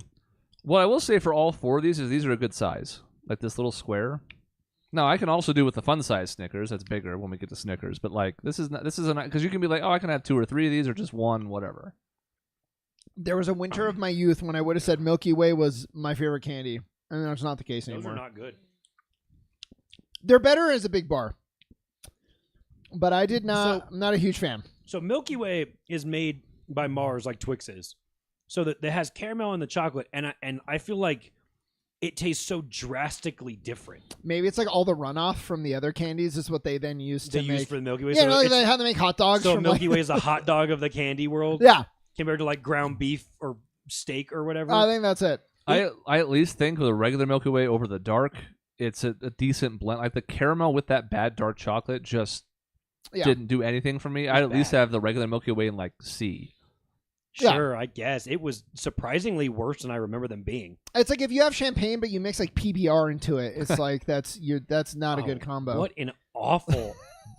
what I will say for all four of these is these are a good size, like this little square. Now I can also do with the fun size Snickers. That's bigger when we get to Snickers. But like this is because you can be like, oh, I can have 2 or 3 of these or just one, whatever. There was a winter of my youth when I would have said Milky Way was my favorite candy, and that's not the case Those anymore. are not good. They're better as a big bar, but I did not. I'm not a huge fan. So Milky Way is made by Mars like Twix is. So that has caramel in the chocolate, and I feel like it tastes so drastically different. Maybe it's like all the runoff from the other candies is what they then use to They use make. for the Milky Way. Yeah, so like it's- how they make hot dogs. so from Milky like, Way is the hot dog of the candy world. Yeah, Compared to like ground beef or steak or whatever. I think that's it. I at least think with a regular Milky Way over the dark, it's a decent blend. Like the caramel with that bad dark chocolate just Yeah. didn't do anything for me. I'd at least have the regular Milky Way in like C. Yeah. Sure, I guess. It was surprisingly worse than I remember them being. It's like if you have champagne but you mix like PBR into it. It's like that's not a good combo. What an awful,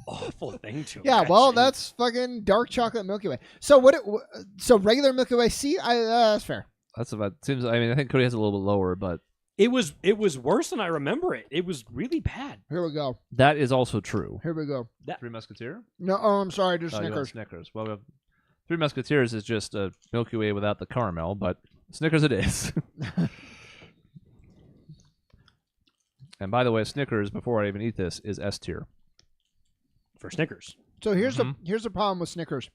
awful thing to Yeah, well, imagine. that's fucking dark chocolate Milky Way. So so regular Milky Way C. That's fair. That's about seems. I mean, I think Cody has a little bit lower, but It was worse than I remember it. It was really bad. Here we go. that is also true. Here we go. Three Musketeer. No, I'm sorry, just Oh, you want Snickers. Snickers. Well, we have Three Musketeers is just a Milky Way without the caramel, but Snickers it is. And by the way, Snickers, before I even eat this, is S tier. For Snickers. So here's the problem with Snickers.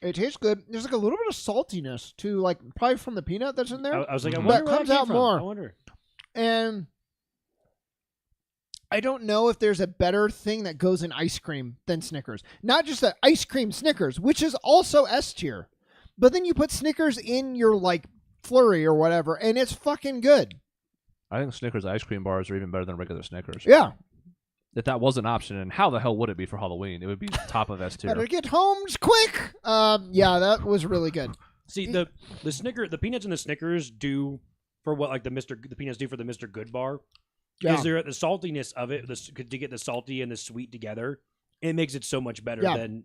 It tastes good. There's like a little bit of saltiness too, like probably from the peanut that's in there. I was like, I But wonder it where comes that came out from. more. I wonder. And I don't know if there's a better thing that goes in ice cream than Snickers. Not just the ice cream Snickers, which is also S tier. But then you put Snickers in your like flurry or whatever, and it's fucking good. I think Snickers ice cream bars are even better than regular Snickers. Yeah. If that was an option, and how the hell would it be for Halloween? It would be top of S tier. Better get home quick. Yeah, that was really good. See, the peanuts in the Snickers do for what like the peanuts do for the Mr. Good bar. Yeah. Is there the saltiness of it to get the salty and the sweet together? It makes it so much better than.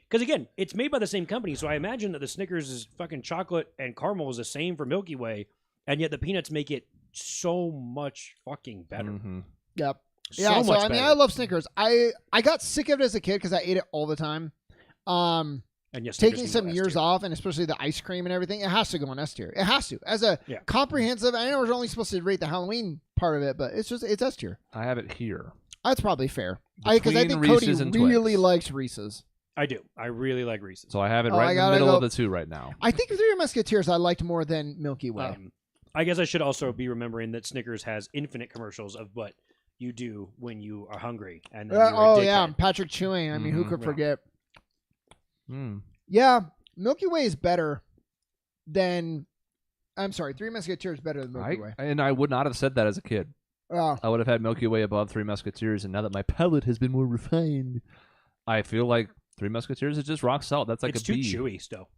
Because again, it's made by the same company, so I imagine that the Snickers is fucking chocolate and caramel is the same for Milky Way, and yet the peanuts make it so much fucking better. Mm-hmm. Yep. So Yeah, so much I mean, better. I love Snickers. I got sick of it as a kid because I ate it all the time. And yes, Taking some years off, and especially the ice cream and everything, it has to go on S tier. It has to. As a comprehensive, I know we're only supposed to rate the Halloween part of it, but it's S tier. I have it here. That's probably fair. Because I think Between Cody Reese's and really Twix. likes Reese's. I do. I really like Reese's. So I have it Oh, right I in the gotta middle go- of the two right now. I think Three Musketeers I liked more than Milky Way. I guess I should also be remembering that Snickers has infinite commercials of what you do when you are hungry. And then you're a oh dickhead. yeah, Patrick Chewing. I mean, who could Yeah. forget? Mm. Yeah, Milky Way is better than. I'm sorry, Three Musketeers is better than Milky Way. I would not have said that as a kid. Oh, I would have had Milky Way above Three Musketeers, and now that my palate has been more refined, I feel like Three Musketeers is just rock solid. That's like It's a too B. chewy still.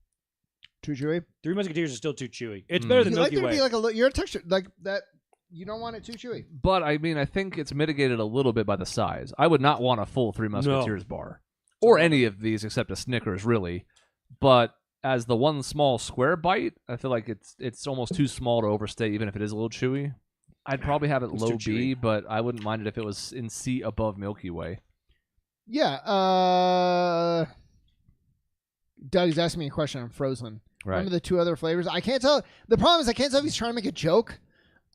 too chewy. Three Musketeers is still too chewy. It's better than You like Milky there to Way. be like a you're a texture like that. You don't want it too chewy. But I mean, I think it's mitigated a little bit by the size. I would not want a full Three Musketeers bar, or any of these except a Snickers, really. But as the one small square bite, I feel like it's almost too small to overstay, even if it is a little chewy. I'd probably have it It's low too B, chewy. but I wouldn't mind it if it was in C above Milky Way. Yeah. Doug's asking me a question on Frozen. Right. Remember the two other flavors? I can't tell. The problem is I can't tell if he's trying to make a joke,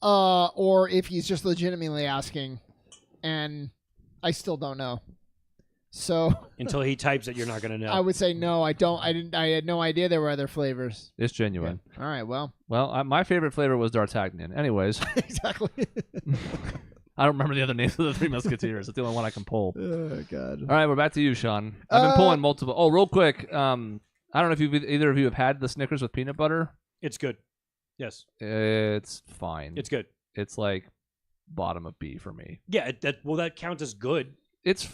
or if he's just legitimately asking, and I still don't know. So Until he types it, you're not going to know. I would say no. I don't. I didn't. I had no idea there were other flavors. It's genuine. All right. Well, Well, my favorite flavor was D'Artagnan. Anyways, exactly. I don't remember the other names of the Three Musketeers. It's the only one I can pull. Oh God. All right, we're back to you, Sean. I've been pulling multiple. Oh, real quick. I don't know if either of you have had the Snickers with peanut butter. It's good. Yes, It's fine. it's good. It's like bottom of B for me. Yeah, that counts as good. It's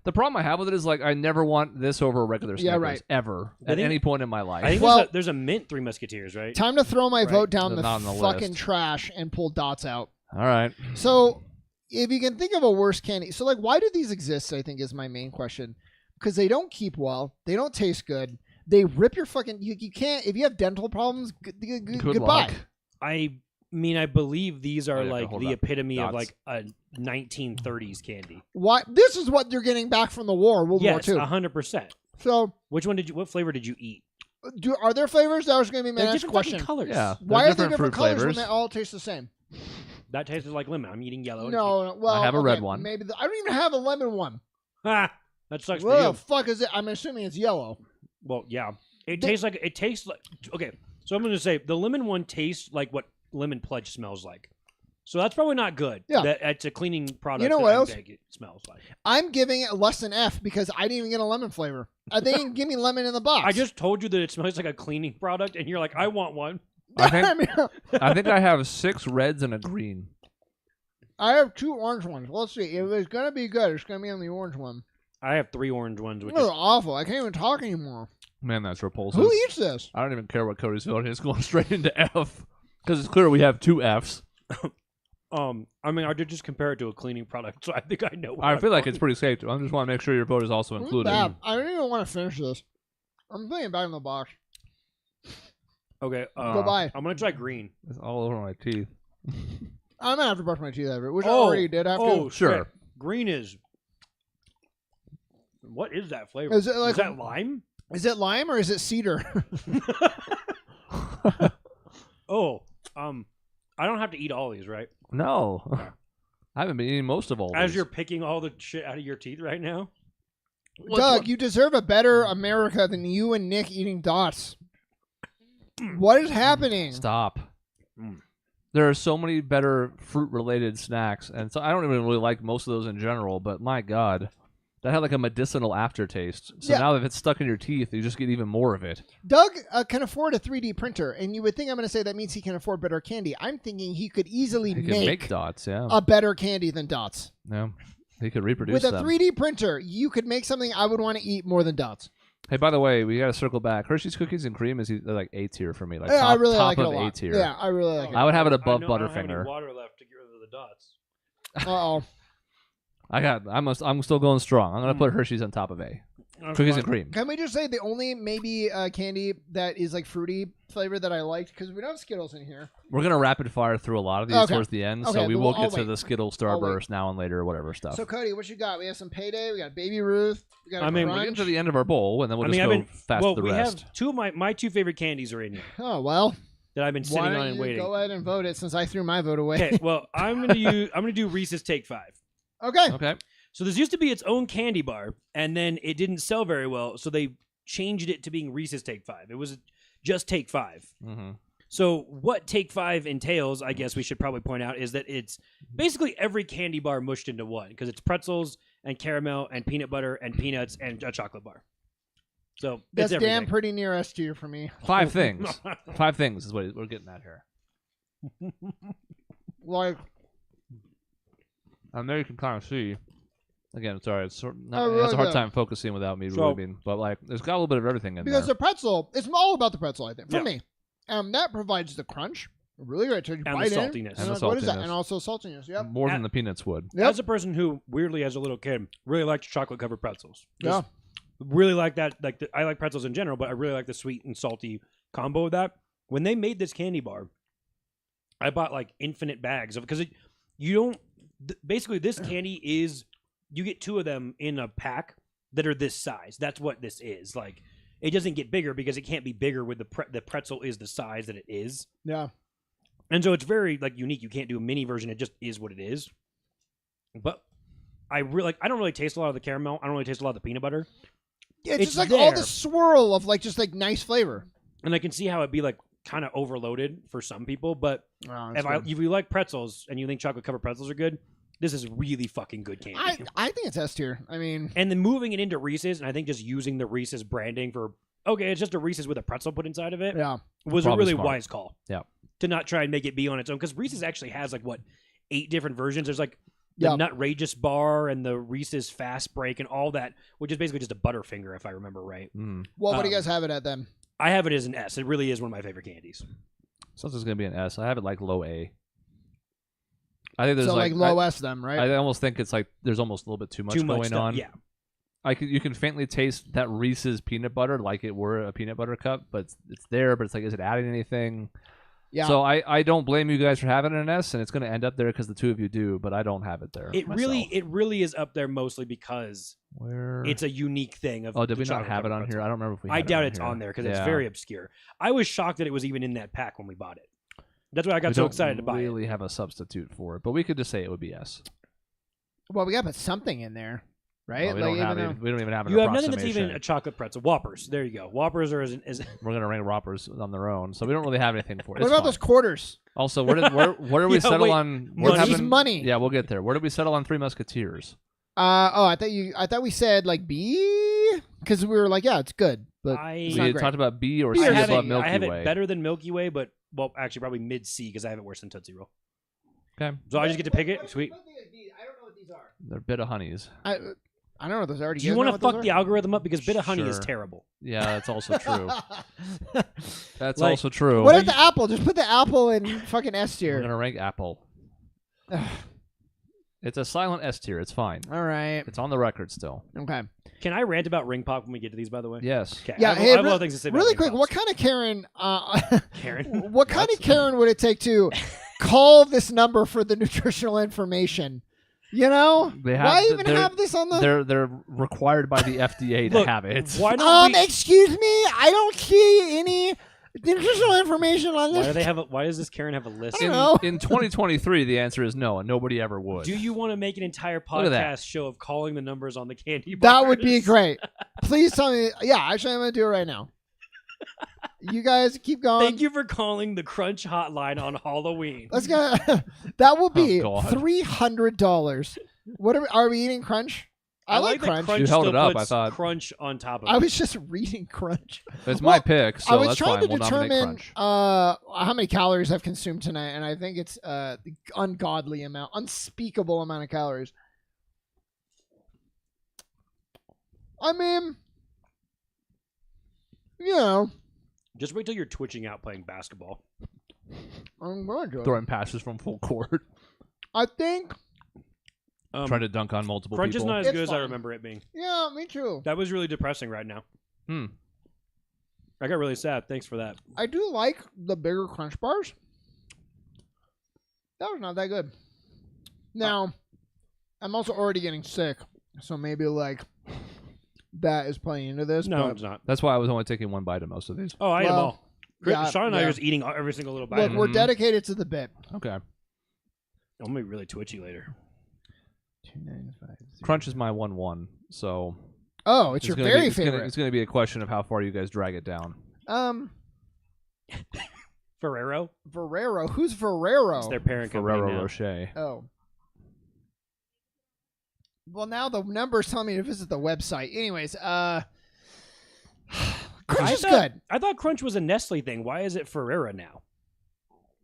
the problem I have with it is like I never want this over a regular Snickers Yeah, right. ever I at think- any point in my life. I think Well- there's a mint Three Musketeers, right? Time to throw my Right. vote down They're the not on the fucking list. trash and pull dots out. All right. So, if you can think of a worse candy, so like, why do these exist? I think is my main question. Because they don't keep well, they don't taste good, they rip your fucking. You can't if you have dental problems. Good Goodbye. luck. I mean, I believe these are Right, like hold the up. epitome of Dots. like a 1930s candy. Why? This is what you're getting back from the war, World Yes, War II. 100%. So, What flavor did you eat? are there flavors? That was going to be my They're next different fucking question. colors. Yeah. Why They're are they different fruit colors flavors. when they all taste the same? That tasted like lemon. I'm eating yellow. No, well, I have a red okay, one. Maybe I don't even have a lemon one. Ah, that sucks What for the you. fuck is it? I'm assuming it's yellow. Well, yeah. It They- tastes like okay. So I'm going to say the lemon one tastes like what lemon pledge smells like. So that's probably not good. Yeah. It's a cleaning product. You know that what I else? think it smells like. I'm giving it less than F because I didn't even get a lemon flavor. They didn't give me lemon in the box. I just told you that it smells like a cleaning product, and you're like, I want one. I think mean, I think I have 6 reds and a green. I have 2 orange ones. Let's see. If it's gonna be good, it's gonna be on the orange one. I have 3 orange ones, which This is is awful. I can't even talk anymore. Man, that's repulsive. Who eats this? I don't even care what Cody's voting. It's going straight into F because it's clear we have 2 Fs. I mean, I did just compare it to a cleaning product, so I think I know. What I I'm feel like voting. it's pretty safe. I just want to make sure your vote is also This is included. bad. I don't even want to finish this. I'm putting it back in the box. Okay, Goodbye. I'm gonna try green. It's all over my teeth. I'm gonna have to brush my teeth over it, which I Oh, already did. After. Oh, Sure. shit. Green is. What is that flavor? Is it like- that lime? Is it lime or is it cedar? Oh, I don't have to eat all these, right? No. I haven't been eating most of all As these. you're picking all the shit out of your teeth right now. Doug, you deserve a better America than you and Nick eating dots. What is happening? Stop. There are so many better fruit-related snacks, and so I don't even really like most of those in general, but my God. That had like a medicinal aftertaste. So now if it's stuck in your teeth, you just get even more of it. Doug can afford a 3D printer, and you would think I'm going to say that means he can afford better candy. I'm thinking he could easily make dots, a better candy than dots. Yeah, he could reproduce With a them. 3D printer, you could make something I would want to eat more than dots. Hey, by the way, we got to circle back. Hershey's Cookies and Cream is they're like A tier for me. Like I really top like it a of lot. A tier. Yeah, I really like it. I would have it above I Butterfinger. don't have any water left to get rid of the dots. Uh-oh. I'm still going strong. I'm gonna put Hershey's on top of A. Cookies and Cream. Can we just say the only maybe candy that is like fruity flavor that I liked, because we don't have Skittles in here. We're gonna rapid fire through a lot of these towards the end, so we will get to the Skittles, Starburst, now and later, whatever stuff. So Cody, what you got? We have some Payday. We got Baby Ruth. We got we're getting to the end of our bowl, and then we'll just go fast the rest. Have two of my two favorite candies are in here. Oh well. That I've been sitting on and waiting. Go ahead and vote it since I threw my vote away. Okay, well I'm gonna do Reese's Take 5. Okay. So this used to be its own candy bar, and then it didn't sell very well, so they changed it to being Reese's Take 5. It was just Take 5. Mm-hmm. So what Take 5 entails, I guess we should probably point out, is that it's basically every candy bar mushed into one, because it's pretzels and caramel and peanut butter and peanuts and a chocolate bar. So that's everything. damn pretty near S tier for me. 5 things. 5 things is what we're getting at here. Like, I know you can kind of see. Again, sorry, it's it's really a hard good. time focusing without me moving, but like, there's got a little bit of everything in because there. the pretzel, it's all about the pretzel, I think, for me. That provides the crunch. Really great. So you And bite the in, saltiness. and And the what is that? saltiness. And also saltiness, yep. More than the peanuts would. Yep. As a person who, weirdly, as a little kid, really liked chocolate-covered pretzels. Yeah. Really like that. I like pretzels in general, but I really like the sweet and salty combo of that. When they made this candy bar, I bought like infinite bags of because basically this candy is you get 2 of them in a pack that are this size. That's what this is. Like it doesn't get bigger because it can't be bigger with the pretzel is the size that it is. Yeah. And so it's very like unique. You can't do a mini version. It just is what it is. But I don't really taste a lot of the caramel. I don't really taste a lot of the peanut butter. Yeah, It's just like there. all the swirl of like just like nice flavor. And I can see how it'd be like kind of overloaded for some people. But if you like pretzels and you think chocolate covered pretzels are good, this is really fucking good candy. I think it's S tier. I mean, and then moving it into Reese's, and I think just using the Reese's branding for it's just a Reese's with a pretzel put inside of it. Yeah, was Probably a really smart. wise call. Yeah, to not try and make it be on its own because Reese's actually has like 8 different versions. There's like the Nutrageous bar and the Reese's Fast Break and all that, which is basically just a Butterfinger if I remember right. Mm. Well, what do you guys have it at then? I have it as an S. It really is one of my favorite candies. So it's gonna be an S. I have it like low A. I think there's so like low S then, right? I almost think it's like there's almost a little bit too much going stuff, on. Yeah. You can faintly taste that Reese's peanut butter like it were a peanut butter cup, but it's there. But it's like, is it adding anything? Yeah. So I don't blame you guys for having an S, and it's going to end up there because the 2 of you do, but I don't have it there. It really is up there mostly because Where it's a unique thing. Of did we not have it on here? I don't remember if we. I had doubt it it's here. on there because it's very obscure. I was shocked that it was even in that pack when we bought it. That's why I got so excited to buy it. We really have a substitute for it, but we could just say it would be S. Well, we got to put something in there, right? Well, we don't even have an You have nothing that's approximation. even a chocolate pretzel. Whoppers. There you go. Whoppers are as We're gonna rank Whoppers on their own, so we don't really have anything for it. What It's about fine. those quarters? Also, where do we settle on? Money. It's just money. Yeah, we'll get there. Where did we settle on Three Musketeers? I thought we said like B because we were like, yeah, it's good, but it's We not had great. talked about B or B C or above C. Milky I have Way. it better than Milky Way, but actually probably mid C because I have it worse than Tootsie Roll. Okay, So I just get to pick it. Sweet. I don't know what these are. they're Bit of Honeys. I don't know what those are. Do you want to fuck the algorithm up because Bit of Honey is Sure. terrible. Yeah, that's also true. That's Like, also true. What is the apple? Just put the apple in fucking S We're tier. gonna rank Apple. It's a silent S tier. It's fine. All right. It's on the record still. Okay. Can I rant about Ring Pop when we get to these? By the way. Yes. Okay. Yeah. I Hey, have a lot of things to say. About really Ring quick. Pops. What kind of Karen? Karen? What kind of Karen would it take to call this number for the nutritional information? You know, They have why to- even they're- have this on the? They're required by the FDA to Look, have it. Why don't we? Excuse me. I don't see any nutritional information on Why this. do they have? Why does this Karen have a list? I don't know. In 2023, the answer is no, and nobody ever would. Do you want to make an entire Look at that. podcast show of calling the numbers on the candy bars? That would be great. Please tell me. Yeah, actually, I'm gonna do it right now. You guys keep going. Thank you for calling the Crunch Hotline on Halloween. Let's go. That will be God. $300. What are we eating? Crunch? I like that Crunch. Crunch You held still it up, puts I thought. Crunch on top of I it. was just reading Crunch. It's Well, my pick, so I was that's trying fine. to We'll nominate determine Crunch. how many calories I've consumed tonight, and I think it's the ungodly amount, unspeakable amount of calories. I mean, you know, Just wait till you're twitching out playing basketball. I'm going to. Throwing passes from full court, I think, trying to dunk on multiple Crunch is people. not as It's good as I fine. remember it being. yeah, me too. That was really depressing right now. Hmm. I got really sad. Thanks for that. I do like the bigger Crunch bars. That was not that good. Now, I'm also already getting sick, so maybe like that is playing into this. No, but it's not. That's why I was only taking one bite of most of these. Oh, I ate them Well, all. Chris, yeah, Sean and I yeah. are just eating every single little bite. look, of them. we're Mhm. dedicated to the bit. Okay. I'm gonna be really twitchy later. 295. Crunch is my 1-1, so Oh, it's your gonna very be, it's favorite. Gonna, it's going to be a question of how far you guys drag it down. Ferrero. Ferrero. Who's Ferrero? It's their parent company Ferrero now. Rocher. Oh. Well, now the numbers tell me to visit the website. Anyways, Crunch is good. I thought Crunch was a Nestle thing. Why is it Ferrera now?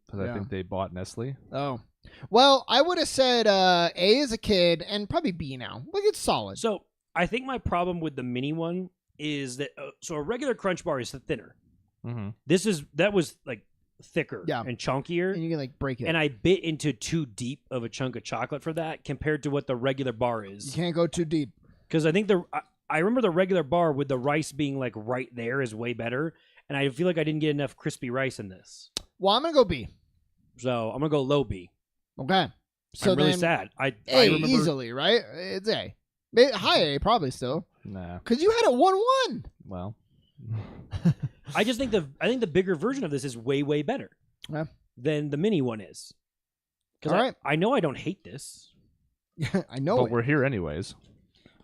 Because I Yeah. think they bought Nestle. Oh. Well, I would have said A as a kid and probably B now. Like, it's solid. So I think my problem with the mini one is that so a regular Crunch bar is thinner. Mm-hmm. That was like thicker Yeah. and chunkier. And you can, like, break it. And I bit into too deep of a chunk of chocolate for that compared to what the regular bar You is. can't go too deep. Because I think I remember the regular bar with the rice being like right there is way better. And I feel like I didn't get enough crispy rice in this. Well, I'm going to go B. So I'm going to go low B. Okay. So I'm really then sad. I A remember easily, right? It's A. High A probably still. Nah. Because you had it 1-1. Well. I just think the bigger version of this is way, way better Yeah. than the mini one is. Because All right. I know I don't hate this. I know But it. we're here anyways.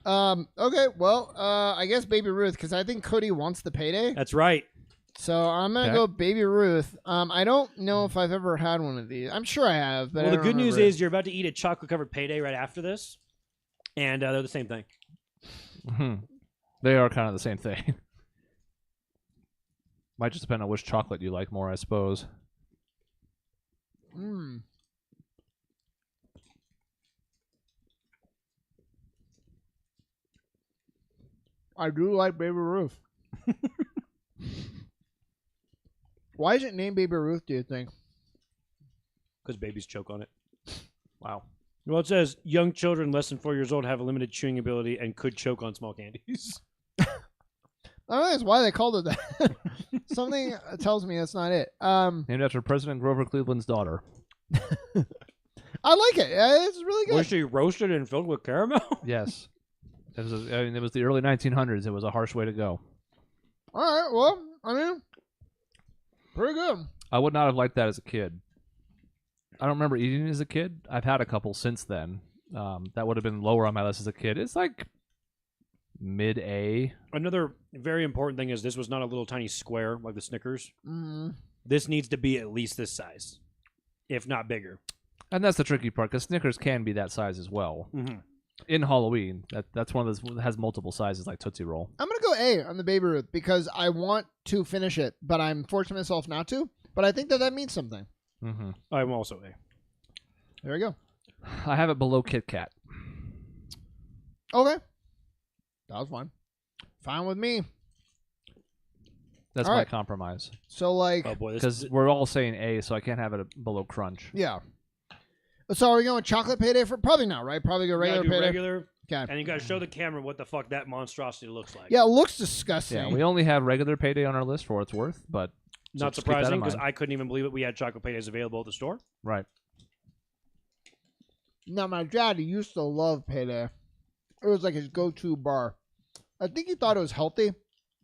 Okay, well, I guess Baby Ruth, because I think Cody wants the payday. That's right. So I'm going to Okay. go Baby Ruth. I don't know if I've ever had one of these. I'm sure I have, but Well, I the don't good news remember it. is you're about to eat a chocolate-covered payday right after this. And they're the same thing. They are kind of the same thing. Might just depend on which chocolate you like more, I suppose. Mm. I do like Baby Ruth. Why is it named Baby Ruth, do you think? Because babies choke on it. Wow. Well, it says young children less than 4 years old have a limited chewing ability and could choke on small candies. I don't know that's why they called it that. Something tells me that's not it. Named after President Grover Cleveland's daughter. I like it. It's really good. Was she roasted and filled with caramel? Yes. It was the early 1900s. It was a harsh way to go. All right. Well, I mean, pretty good. I would not have liked that as a kid. I don't remember eating it as a kid. I've had a couple since then. That would have been lower on my list as a kid. It's like mid-A. Another very important thing is this was not a little tiny square like the Snickers. Mm. This needs to be at least this size, if not bigger. And that's the tricky part, because Snickers can be that size as well. Mm-hmm. In Halloween, that's one of those that has multiple sizes, like Tootsie Roll. I'm gonna go A on the Baby Ruth because I want to finish it, but I'm forcing myself not to. But I think that means something. Mm-hmm. I'm also A. There we go. I have it below Kit Kat. Okay, that was fine. Fine with me. That's All my right. compromise. So like, Oh boy, this Because we're all saying A, so I can't have it below Crunch. yeah. So are we going chocolate payday for? Probably not, right? Probably go you regular gotta do payday. regular, Okay. and you gotta show the camera what the fuck that monstrosity looks like. Yeah, it looks disgusting. Yeah, we only have regular payday on our list for what it's worth, but Not just keep that in surprising because mind. I couldn't even believe it. We had chocolate paydays available at the store. Right. Now my dad used to love payday. It was like his go-to bar. I think he thought it was healthy.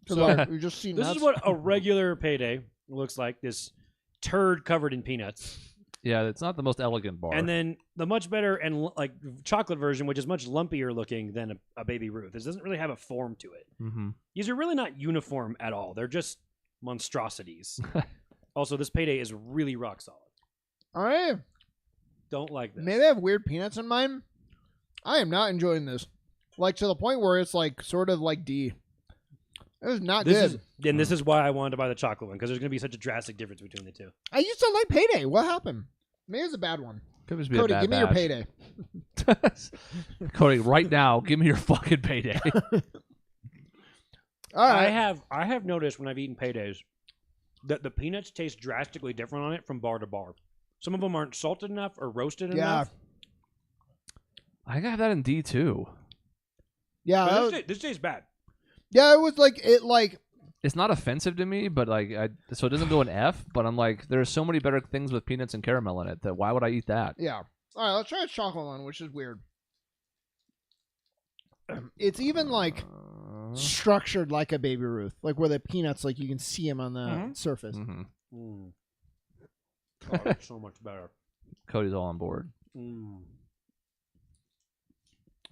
So So, like, we just see This nuts. is what a regular payday looks like this turd covered in peanuts. Yeah, it's not the most elegant bar. And then the much better and like chocolate version, which is much lumpier looking than a Baby Ruth. This doesn't really have a form to it. Mm-hmm. These are really not uniform at all. They're just monstrosities. Also, this Payday is really rock solid. All right. Don't like this. Maybe I have weird peanuts in mine. I am not enjoying this. Like to the point where it's like sort of like D. It was not good. This is why I wanted to buy the chocolate one, because there's going to be such a drastic difference between the two. I used to like Payday. What happened? Maybe it's a bad one. Could just be Cody, a bad give me your batch. Payday. Cody, right now, give me your fucking Payday. All right. I have noticed when I've eaten Paydays that the peanuts taste drastically different on it from bar to bar. Some of them aren't salted enough or roasted enough. I think I have that in D too. Yeah. But this tastes bad. Yeah, it was like It's not offensive to me, but like, so it doesn't go in F. But I'm like, there are so many better things with peanuts and caramel in it that why would I eat that? yeah. All right, let's try a chocolate one, which is weird. It's even like structured like a Baby Ruth, like where the peanuts, like you can see them on the surface. Mm-hmm. Mm. Oh, that's so much better. Cody's all on board. Mm.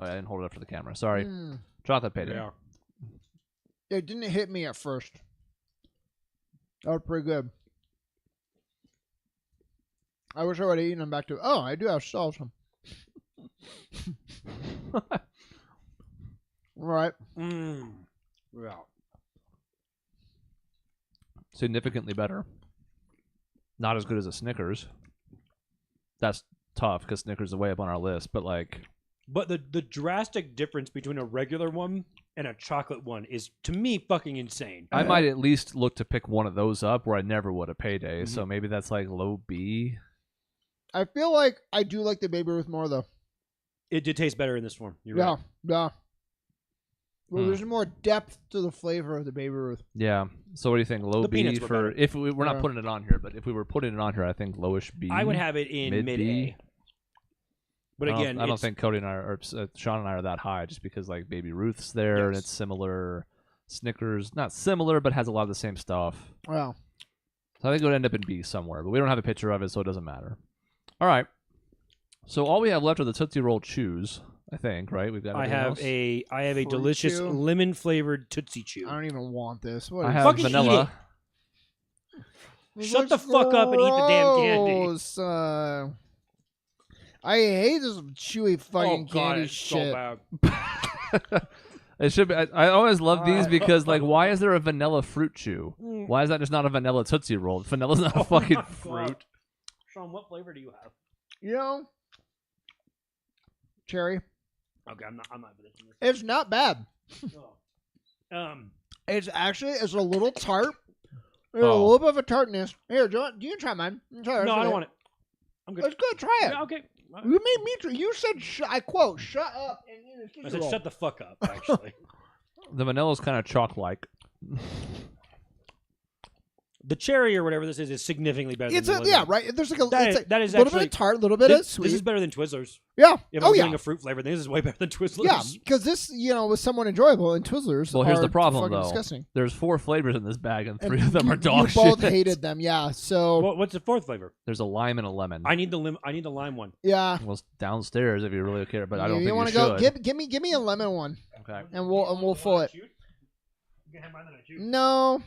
Oh, I didn't hold it up for the camera. Sorry. Mm. Chocolate Payday. Yeah. It didn't hit me at first. That was pretty good. I wish I would have eaten them back to. Oh, I do have still some. All right. Mm. Yeah. Significantly better. Not as good as a Snickers. That's tough because Snickers is way up on our list, but like. But the drastic difference between a regular one and a chocolate one is, to me, fucking insane. I might at least look to pick one of those up where I never would a Payday, so maybe that's like low B. I feel like I do like the Baby Ruth more though. It did taste better in this form. You're right. Yeah. Well, there's more depth to the flavor of the Baby Ruth. Yeah. So what do you think? Low The B peanuts were for better. if we're not putting it on here, but if we were putting it on here, I think lowish B. I would have it in mid A. But again, I don't think Cody and I or Sean and I are that high, just because like Baby Ruth's there and it's similar. Snickers, not similar, but has a lot of the same stuff. Wow. So I think it would end up in B somewhere, but we don't have a picture of it, so it doesn't matter. All right. So all we have left are the Tootsie Roll Chews, I think, right? We've got. I everything have else? a Fruit delicious chew? lemon flavored Tootsie Chew. I don't even want this. What I is have Fucking eat vanilla. this? Shut Looks the fuck up and eat the damn candy. gross. I hate this chewy fucking candy it's shit. so bad. It should be. I always love these because, like, why is there a vanilla fruit chew? Why is that just not a vanilla Tootsie Roll? Vanilla's not a fucking fruit. Sean, what flavor do you have? You know, cherry. Okay, I'm not for this one. It's not bad. Oh. It's a little tart. There's a Oh. little bit of a tartness. Here, do you try mine? Try No, I don't want it. I'm good. Let's go try it. Yeah, okay. You made me try. You said, I quote, shut up and eat a I Tootsie said Roll. shut the fuck up, actually. The vanilla's kind of chalk-like. The cherry or whatever this is significantly better It's than a, the yeah, lemon. right. There's like a That it's is- like that is little bit actually- of tart, a little bit of sweet. This is better than Twizzlers. Yeah. If I'm Oh, yeah. doing a fruit flavor, this is way better than Twizzlers. Yeah, because this, was somewhat enjoyable, and Twizzlers Well, here's are the problem, fucking though. disgusting. There's 4 flavors in this bag, and 3 And of them you, are dog you shit. both hated them, yeah. So, What's the fourth flavor? There's a lime and a lemon. I need the lime one. yeah. Well, it's downstairs if you really care, but I don't you think wanna you go? should. Give me a lemon one, Okay. and we'll fill it. You can have mine then I choose. No,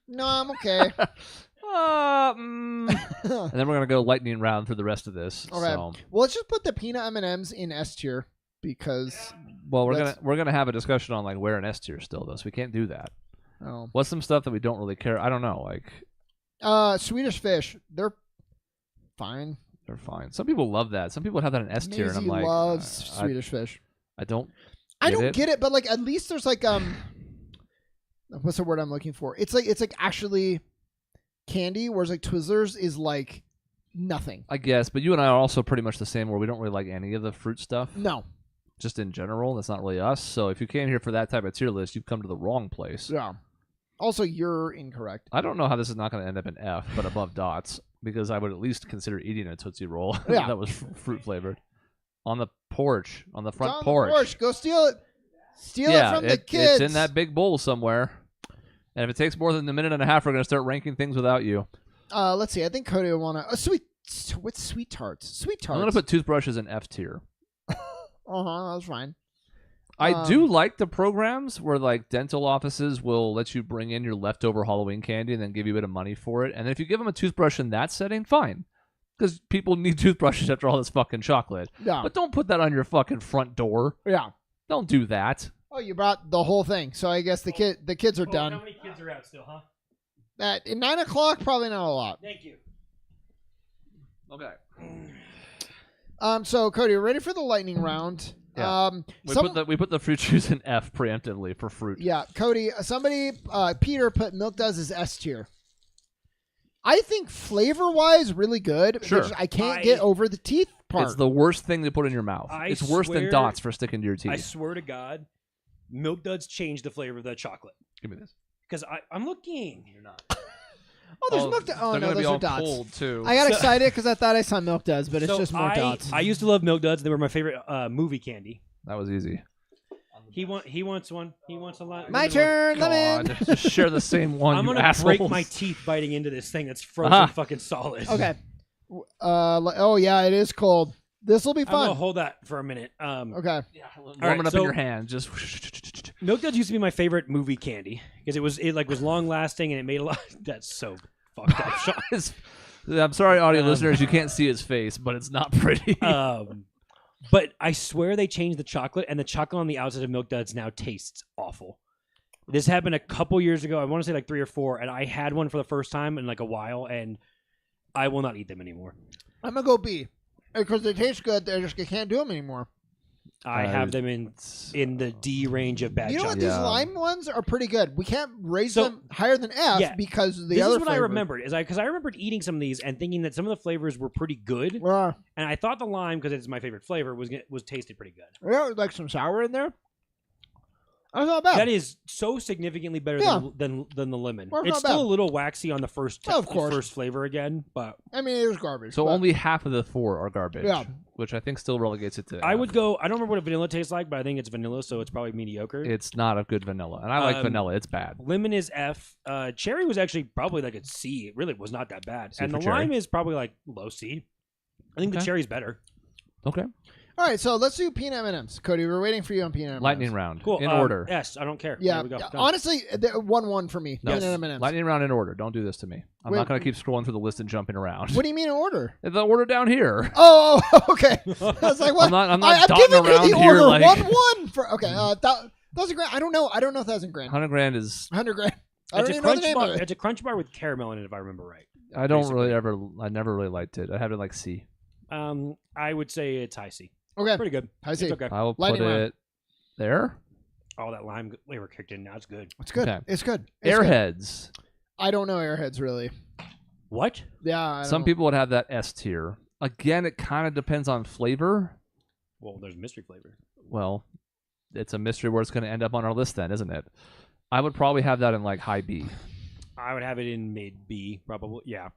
no, I'm okay. And then we're gonna go lightning round through the rest of this. Okay. So, Well, let's just put the peanut M&Ms in S tier because well, That's- we're gonna have a discussion on like where in S tier still though, so we can't do that. oh, What's some stuff that we don't really care? I don't know. Like Swedish fish, they're fine. they're fine. Some people love that. Some people have that in S tier, and I'm Maisie like, loves I Swedish fish. don't. I don't it. get it, but like at least there's like what's the word I'm looking for? It's like actually candy, whereas like Twizzlers is like nothing. I guess, but you and I are also pretty much the same, where we don't really like any of the fruit stuff. No. Just in general, that's not really us. So if you came here for that type of tier list, you've come to the wrong place. Yeah. Also, you're incorrect. I don't know how this is not going to end up in F, but above dots, because I would at least consider eating a Tootsie Roll Yeah. that was fruit flavored on the porch, on the front It's on porch. the porch. Go steal it. Steal it Yeah, from the kids. it's in that big bowl somewhere. And if it takes more than a minute and a half, we're going to start ranking things without you. Let's see. I think Cody would want to. What's sweet tarts? Sweet tarts. I'm going to put toothbrushes in F tier. That's fine. I do like the programs where like dental offices will let you bring in your leftover Halloween candy and then give you a bit of money for it. And if you give them a toothbrush in that setting, fine. Because people need toothbrushes after all this fucking chocolate. Yeah. But don't put that on your fucking front door. Yeah. Don't do that. Oh, you brought the whole thing. So I guess the kids are done. How many kids are out still, huh? At 9 o'clock, probably not a lot. Thank you. Okay. So Cody, you ready for the lightning round? Yeah. We put the fruit juice in F preemptively for fruit. Yeah, Cody. Peter put Milk Duds as S tier. I think flavor-wise, really good. Sure. I can't get over the teeth part. It's the worst thing to put in your mouth. It's worse than dots for sticking to your teeth. I swear to God, Milk Duds changed the flavor of the chocolate. Give me this. Because I'm looking. You're not. Oh, there's Milk Duds. Oh, they're no, gonna those be are all dots. cold too. I got excited because I thought I saw Milk Duds, but it's just more dots. I used to love Milk Duds. They were my favorite movie candy. That was easy. He wants one. He wants a lot. My turn. Come in. God, just share the same one. I'm you gonna assholes. break my teeth biting into this thing that's frozen fucking solid. Okay. Oh yeah, it is cold. This will be I'm gonna fun. hold that for a minute. Okay. Yeah, warm right, it up so- in your hand. Just Milk Duds used to be my favorite movie candy because it was long lasting and it made a lot. That's so fucked up, Sean. I'm sorry, audio listeners, you can't see his face, but it's not pretty. But I swear they changed the chocolate, and the chocolate on the outside of Milk Duds now tastes awful. This happened a couple years ago. I want to say like 3 or 4, and I had one for the first time in like a while, and I will not eat them anymore. I'm gonna go B because they taste good. I can't do them anymore. I have them in the D range of bad You know what? chocolate. These Yeah. lime ones are pretty good. We can't raise So- them higher than F Yeah. because of the This other is what I flavors. remembered, because I remembered eating some of these and thinking that some of the flavors were pretty good, Yeah, and I thought the lime, because it's my favorite flavor, was tasted pretty good. yeah, like some sour in there. That's not bad. That is so significantly better than the lemon. Well, it's It's not still bad. a little waxy on the first Of course. first flavor again, but I mean, it was garbage. So but- only half of the 4 are garbage. Yeah. Which I think still relegates it to I F. would go. I don't remember what a vanilla tastes like, but I think it's vanilla, so it's probably mediocre. It's not a good vanilla. And I like Um, vanilla. It's bad. Lemon is F. Cherry was actually probably like a C. It really was not that bad. C And for the cherry. lime is probably like low C. I think the Okay. cherry's better. Okay. All right, so let's do peanut M&Ms. Cody, we're waiting for you on peanut M&Ms. Lightning round. Cool. In order. S. I don't care. Yeah, There we go. yeah. Done. Honestly, 1-1 for me. No. Peanut M&Ms. Lightning round in order. Don't do this to me. I'm Wait, not going to keep scrolling through the list and jumping around. What do you mean in order? The order down here. Oh, okay. I was like, what? I'm not I'm dotting giving you around the here order. like 1-1 for okay. 1,000 grand. I don't know. I don't know 1,000 grand. 100 grand is. 100 grand. I don't It's a even know the crunch name bar. of it. It's a crunch bar with caramel in it, if I remember right. I don't Basically. I never really liked it. I have it like C. I would say it's high C. Okay. Pretty good. I see. It's okay. I will put Lightning round. it there. Oh, that lime flavor kicked in. Now it's good. It's good. Okay. It's good. It's good. Airheads. I don't know Airheads really. What? Yeah. I Some don't- people would have that S tier. Again, it kind of depends on flavor. Well, there's mystery flavor. Well, it's a mystery where it's going to end up on our list then, isn't it? I would probably have that in like high B. I would have it in mid B, probably. Yeah.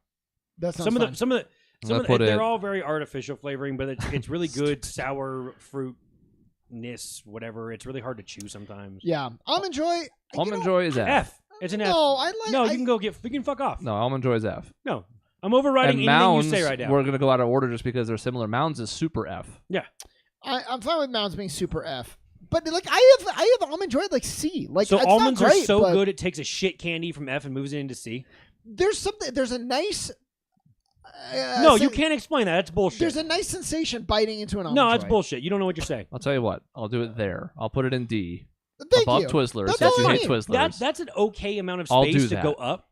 That sounds Some fun. of gonna put they're it- all very artificial flavoring, but it's really good sour fruitness, whatever. It's really hard to chew sometimes. Yeah. Almond Joy. Almond Joy is F. F. It's an F. No, I like. No, I, you can fuck off. No, Almond Joy is F. No. I'm overriding And anything Mounds, you say right now. we're going to go out of order just because they're similar. Mounds is super F. I'm fine with Mounds being super F. But like I have almond joy like C. Like So it's almonds not great, are so but good it takes a shit candy from F and moves it into C. There's a nice. No, you can't explain that. That's bullshit. There's a nice sensation biting into an almond. No, that's Joy. bullshit. You don't know what you're saying. I'll tell you what. I'll do it there. I'll put it in D. Thank above you. Twizzlers That's since you fine. hate Twizzlers. That's an okay amount of I'll space do to that. go up.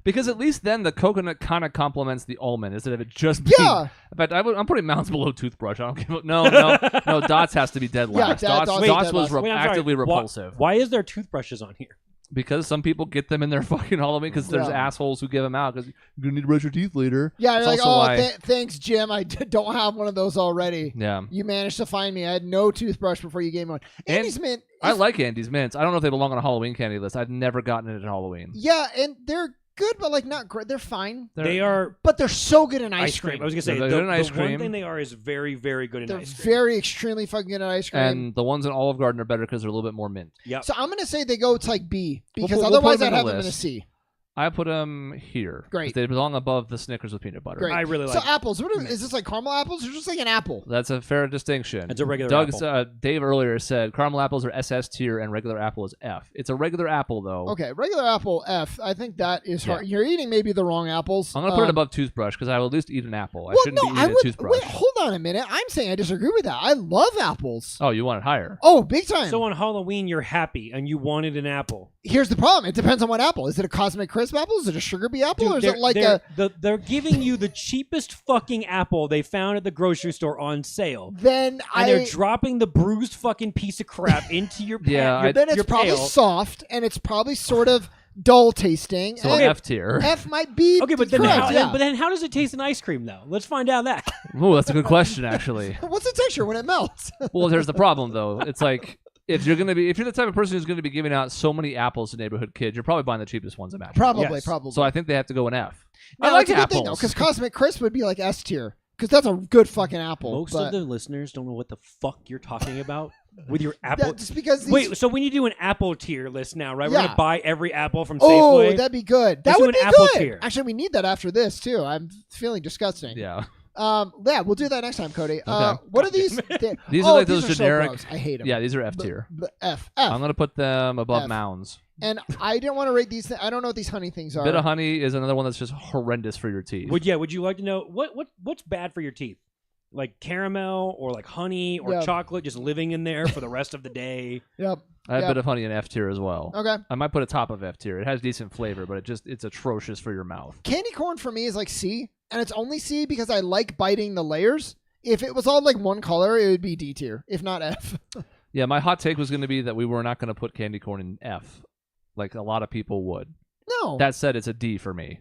Because at least then the coconut kind of complements the almond instead of it just being. Yeah. In fact, I'm putting Mounds below toothbrush. I don't give a, no. Dots has to be dead Yeah, last. Dots Dots, is Dots dead was last. Wait, I'm sorry. actively repulsive. Why is there toothbrushes on here? Because some people get them in their fucking Halloween because there's Yeah. assholes who give them out because you're going to need to brush your teeth later. Yeah, you're It's like, also oh, why- thanks, Jim. I don't have one of those already. Yeah. You managed to find me. I had no toothbrush before you gave me one. And Andy's Mint. I is- like Andy's Mints. I don't know if they belong on a Halloween candy list. I've never gotten it at Halloween. Yeah, and they're good, but like not great. They're fine. They are But they're so good in ice cream. I was gonna say They're the, good in ice the one cream. thing they are is very, very good in They're ice cream. very extremely fucking good at ice cream. And the ones in Olive Garden are better because they're a little bit more mint. Yep. So I'm gonna say they go to like B because We'll put otherwise them in I'd the have them in a list. C. I put them here. Great. They belong above the Snickers with peanut butter. Great. I really So like. apples. Is this like caramel apples or just like an apple? That's a fair distinction. It's a regular Doug's, apple. Dave earlier said caramel apples are SS tier and regular apple is F. It's a regular apple though. Okay, regular apple F. I think that is hard. Yeah. You're eating maybe the wrong apples. I'm gonna put it above toothbrush because I will at least eat an apple. I Well, shouldn't no, be I eating would. a toothbrush. Wait, hold on a minute. I'm saying I disagree with that. I love apples. Oh, you want it higher? Oh, big time. So on Halloween, you're happy and you wanted an apple. Here's the problem. It depends on what apple. Is it a Cosmic Crisp apple? Is it a Sugar Bee apple? Or is it like they're giving you the cheapest fucking apple they found at the grocery store on sale. then And they're dropping the bruised fucking piece of crap into your Yeah, your, then it's your probably pail. soft and it's probably sort of dull tasting. So and an F tier. F might be Okay, but then correct, how? yeah. But then how does it taste in ice cream though? Let's find out that. Ooh, that's a good question actually. What's the texture when it melts? Well, there's the problem though. It's like if you're the type of person who's gonna be giving out so many apples to neighborhood kids, you're probably buying the cheapest ones. Imagine. Probably. Yes. Probably. So I think they have to go an F. No, I like it's a good apples. thing though, because Cosmic Crisp would be like S tier, because that's a good fucking apple. Most but of the listeners don't know what the fuck you're talking about with your apple. just because these, Wait, so when you do an apple tier list now, right? We're Yeah. gonna buy every apple from oh, Safeway. that'd be good. Let's That do would an be apple good. tier. Actually, we need that after this too. I'm feeling disgusting. Yeah. Yeah, we'll do that next time, Cody. Okay. What are these? These are like these those so generic. gross. I hate them. Yeah, these are F tier. F. I'm gonna put them above F. mounds. And I didn't want to rate these. I don't know what these honey things are. Bit of honey is another one that's just horrendous for your teeth. Would you like to know what's bad for your teeth? Like caramel or like honey or Yeah. chocolate just living in there for the rest of the day. Yep. I have Yep. a bit of honey in F tier as well. Okay. I might put a top of F tier. It has decent flavor, but it's atrocious for your mouth. Candy corn for me is like C, and it's only C because I like biting the layers. If it was all like one color, it would be D tier, if not F. Yeah, my hot take was going to be that we were not going to put candy corn in F, like a lot of people would. No. That said, it's a D for me.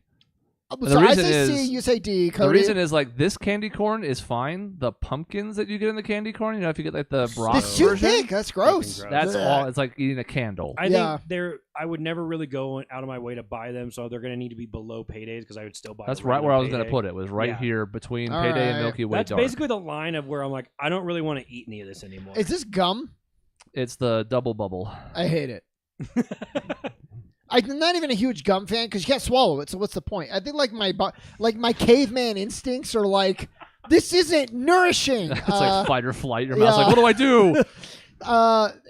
so the I reason say C, is- you say D. Cody. The reason is like this candy corn is fine. The pumpkins that you get in the candy corn, if you get like the broth it's too version, thick. That's gross. Fucking that's Blech. all. It's like eating a candle. I Yeah. think I would never really go out of my way to buy them, so they're going to need to be below paydays because I would still buy. That's a right where I was going going to put it. Was right Yeah. here between All Payday and right. Milky Way That's Dark. basically the line of where I'm like, I don't really want to eat any of this anymore. Is this gum? It's the double bubble. I hate it. I'm not even a huge gum fan because you can't swallow it. So what's the point? I think like my caveman instincts are like, this isn't nourishing. It's like fight or flight. Your mouth's like, what do I do?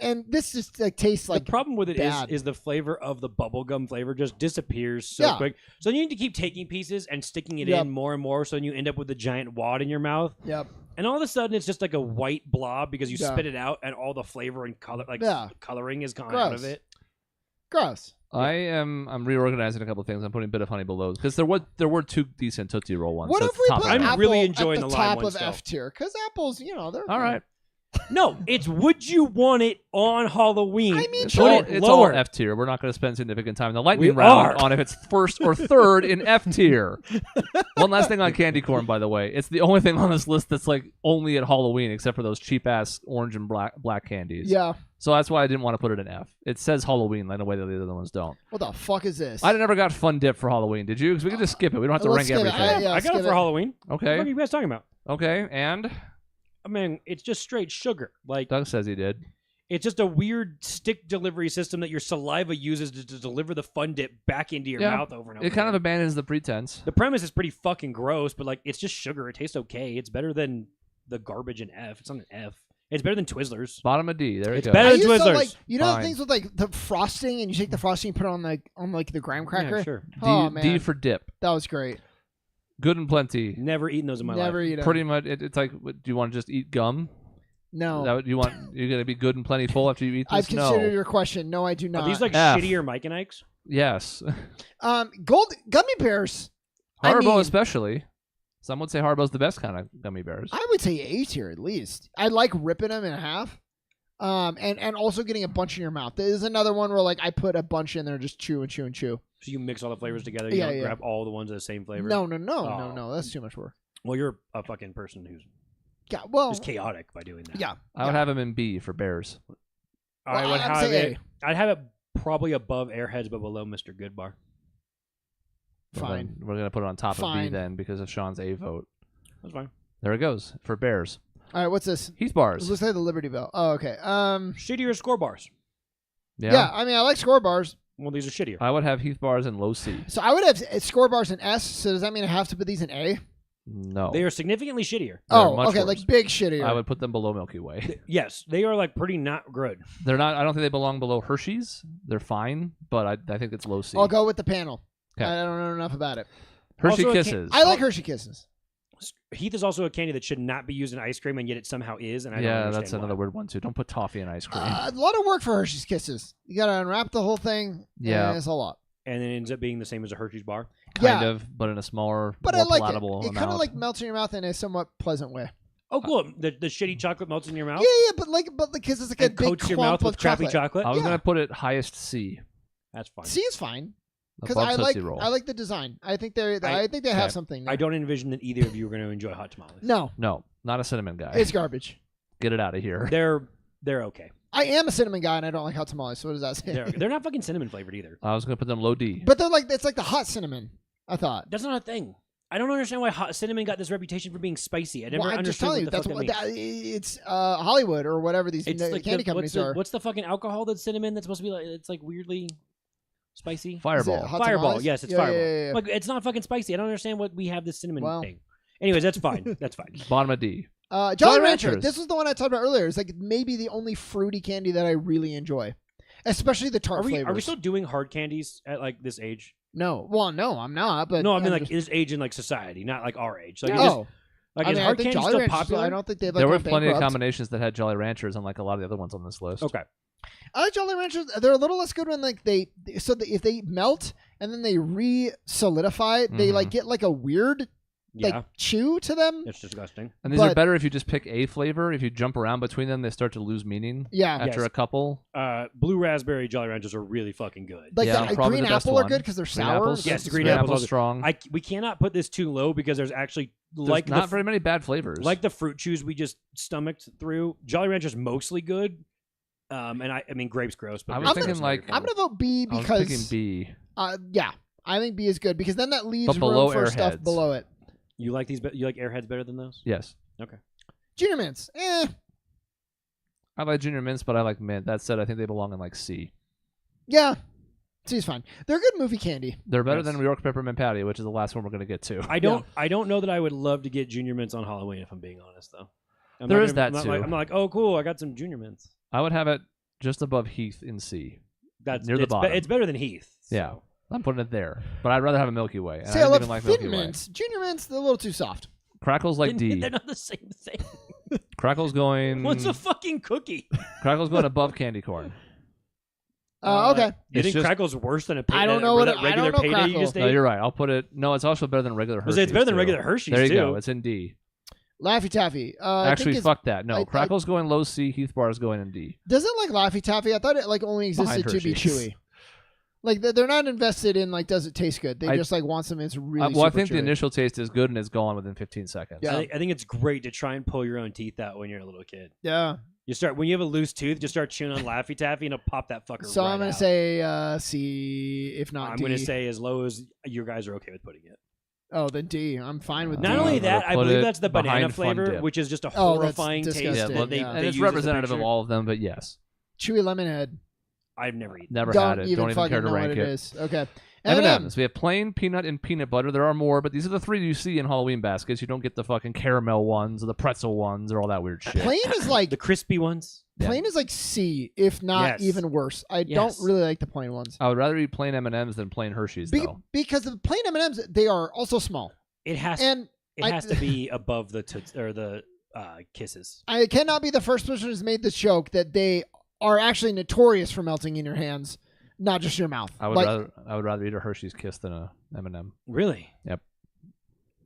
And this just like tastes like the problem with it bad. is the flavor of the bubblegum flavor just disappears so Yeah. quick. So you need to keep taking pieces and sticking it Yep. in more and more, so then you end up with a giant wad in your mouth. Yep. And all of a sudden, it's just like a white blob because you Yeah. spit it out, and all the flavor and color, Yeah. coloring, is gone out Gross. of it. Gross. I'm reorganizing a couple of things. I'm putting a bit of honey below because there were two decent Tootsie Roll ones. What so if it's we top put of I'm that. apple really enjoying at the the lime top ones, of though. F tier? Because apples, they're All right. No, it's would you want it on Halloween? I mean, It's sure. all, Put it it's all lower. F tier. We're not going to spend significant time in the lightning We round are. on if it's first or third in F tier. One last thing on candy corn, by the way. It's the only thing on this list that's like only at Halloween, except for those cheap ass orange and black candies. Yeah. So that's why I didn't want to put it in F. It says Halloween in a way that the other ones don't. What the fuck is this? I never got Fun Dip for Halloween. Did you? Because we can just skip it. We don't have to Let's rank skip it. everything. Yeah, I got skip it for it. Halloween. What Okay. are you guys talking about? Okay. And I mean, it's just straight sugar. Like, Doug says he did. it's just a weird stick delivery system that your saliva uses to deliver the Fun Dip back into your Yeah. mouth over and over. It kind of again. abandons the pretense. The premise is pretty fucking gross, but like, it's just sugar. It tastes okay. It's better than the garbage in F. It's not an F. It's better than Twizzlers. Bottom of D. There you It's go. better I than used to, Twizzlers. like, the Fine. things with like the frosting, and you take the frosting and put it on the graham cracker. Yeah, sure. Oh man, D for dip. that was great. Good and plenty. Never eaten those in my Never life. eat it. Pretty much. It's like, do you want to just eat gum? No, Is that what you want? You're gonna be good and plenty full after you eat this? I've considered No. your question. No, I do not. Are these like F. shittier Mike and Ike's? Yes. gold gummy bears? I Haribo mean- especially. Some would say Haribo's the best kind of gummy bears. I would say A tier at least. I like ripping them in half. And also getting a bunch in your mouth. There's another one where like I put a bunch in there, just chew and chew and chew. So you mix all the flavors together. You Yeah, don't yeah. grab all the ones of the same flavor. No, Oh. that's too much work. Well, you're a fucking person who's Yeah, well, just chaotic by doing that. yeah. I would have them in B for bears. I Well, would I'd have say it. I'd have it probably above Airheads, but below Mr. Goodbar. Well, Fine. then we're gonna put it on top of B Fine. then because of Sean's A vote. That's fine. There it goes for Bears. All right, what's this? Heath bars. Let's say the Liberty Bell. Oh, okay. Shittier score bars. Yeah, I mean, I like score bars. Well, these are shittier. I would have Heath bars in low C. So I would have score bars in S. So does that mean I have to put these in A? No. They are significantly shittier. Oh, much okay, worse. like big shittier. I would put them below Milky Way. Yes, they are like pretty not good. They're not. I don't think they belong below Hershey's. They're fine, but I think it's low C. I'll go with the panel. Okay. I don't know enough about it. Hershey Also, Kisses. I like Hershey Kisses. Heath is also a candy that should not be used in ice cream, and yet it somehow is. And I don't yeah, understand that's why. another weird one too. Don't put toffee in ice cream. A lot of work for Hershey's Kisses. You got to unwrap the whole thing. Yeah. and it's a lot. And it ends up being the same as a Hershey's bar. Kind yeah. of, but in a smaller, But more I like palatable it. It amount. kind of like melts in your mouth in a somewhat pleasant way. Oh, cool! The shitty chocolate melts in your mouth. Yeah, but because it's like a and big coats your clump mouth with of crappy chocolate. chocolate. I was yeah. gonna put it highest C. That's fine. C is fine because Above I Tootsie like Roll. the design. I think they I- have okay. something. I There. don't envision that either of you are going to enjoy hot tamales. No, No, not a cinnamon guy. it's garbage. Get it out of here. They're okay. I am a cinnamon guy and I don't like hot tamales. So what does that say? They're not fucking cinnamon flavored either. I was gonna put them low D. But they're like it's like the hot cinnamon. I thought. That's not a thing. I don't understand why hot cinnamon got this reputation for being spicy. I never Well, I'm just understood telling you, what the that's fuck what that means. it's Hollywood or whatever these It's like candy companies are. What's the fucking alcohol that's cinnamon that's supposed to be like? It's like weirdly spicy. Is it Fireball. hot Fireball. tamales? Yes, it's Yeah, Fireball. yeah, yeah. Like it's not fucking spicy. I don't understand what we have this cinnamon Well. thing. Anyways, that's fine. That's fine. Bottom of D. Jolly Jolly Rancher. Ranchers. This was the one I talked about earlier. It's like maybe the only fruity candy that I really enjoy, especially the tart flavors. Are we still doing hard candies at like this age? No, well, no, I'm not. But No, I mean I'm like just- this age in like society, not like our age. Like, oh, like I is mean, I hard think candy Jolly still Ranchers, popular? I don't think they've like There were gone plenty of bankrupt. combinations that had Jolly Ranchers, unlike a lot of the other ones on this list. Okay. I like Jolly Ranchers. They're a little less good when like if they melt and then they re-solidify, they like get like a weird Yeah, like chew to them. it's disgusting. And these are But- better if you just pick a flavor. If you jump around between them, they start to lose meaning Yeah, after Yes. a couple. Blue raspberry Jolly Ranchers are really fucking good. like Yeah, the probably green the best apple are one. good because they're Green sour. apples, Yes, the green apples apples are- strong. We cannot put this too low because there's actually There's like not very many bad flavors. like the fruit chews we just stomached through. Jolly Rancher's mostly good. And I mean grape's gross, but I was grape's thinking, gross like- another I'm gonna vote B I was picking because B. yeah, I think B is good because then that leaves But below room for stuff Airheads. below it. You like these? You like Airheads better than those? Yes, Junior Mints, I like Junior Mints, but I like Mint. That said, I think they belong in like C. yeah, C's fine. They're good movie candy. They're better Yes. than New York Peppermint Patty, which is the last one we're gonna get to. I don't know that I would love to get Junior Mints on Halloween if I'm being honest though. There is that too. I'm not like, oh cool, I got some Junior Mints. I would have it just above Heath in C. That's Near the it's bottom. It's better than Heath. so. Yeah. I'm putting it there, but I'd rather have a Milky Way. And See, I I don't love even like Thin Milky Way. Mints. Junior Mints, they're a little too soft. Crackles like D. They're not the same thing. Crackles going. What's a fucking cookie? Crackles going above candy corn. Okay. You It's think just- Crackles worse than a I don't know what that I regular don't know payday you Crackle. just ate? No, you're right. I'll put it. No, it's also better than regular I Hershey's. was say it's better than too. regular Hershey's There you too. go. It's in D. Laffy Taffy. I Actually, think fuck that. No, I- Crackles going low C. Heath Bars going in D. doesn't like Laffy Taffy. I thought it like only existed Behind to be Hershey's. chewy. Like they're not invested in like does it taste good. They I- just like want something that's really. Well, I super think the chewy. initial taste is good and it's gone within 15 seconds. Yeah. I think it's great to try and pull your own teeth out when you're a little kid. Yeah. You start when you have a loose tooth, just start chewing on Laffy Taffy and it'll pop that fucker. So right I'm gonna out. say C, if not I'm D. gonna say as low as you guys are okay with putting it. Oh, then D. I'm fine with Not D. only I'm that, gonna I put believe it that's the banana behind Fun flavor, Dip. which is just a Oh, that's horrifying taste. disgusting. Yeah, that they, yeah. and they it's use as a representative of picture. all of them, but yes. Chewy lemon head. I've never eaten. Never Don't had it. even Don't even fucking care to know what rank it it. is. Okay. M&M's. We have plain peanut and peanut butter. There are more, but these are the three you see in Halloween baskets. You don't get the fucking caramel ones or the pretzel ones or all that weird shit. Plain is like The crispy ones. Yeah. plain is like C, if not Yes. even worse. I Yes. don't really like the plain ones. I would rather eat plain M&M's than plain Hershey's, though. Because the plain M&Ms, they are also small. It has And it I- has to be above the kisses. I cannot be the first person who's made this joke that they are actually notorious for melting in your hands, not just your mouth. I would rather eat a Hershey's Kiss than a M&M. Really? Yep.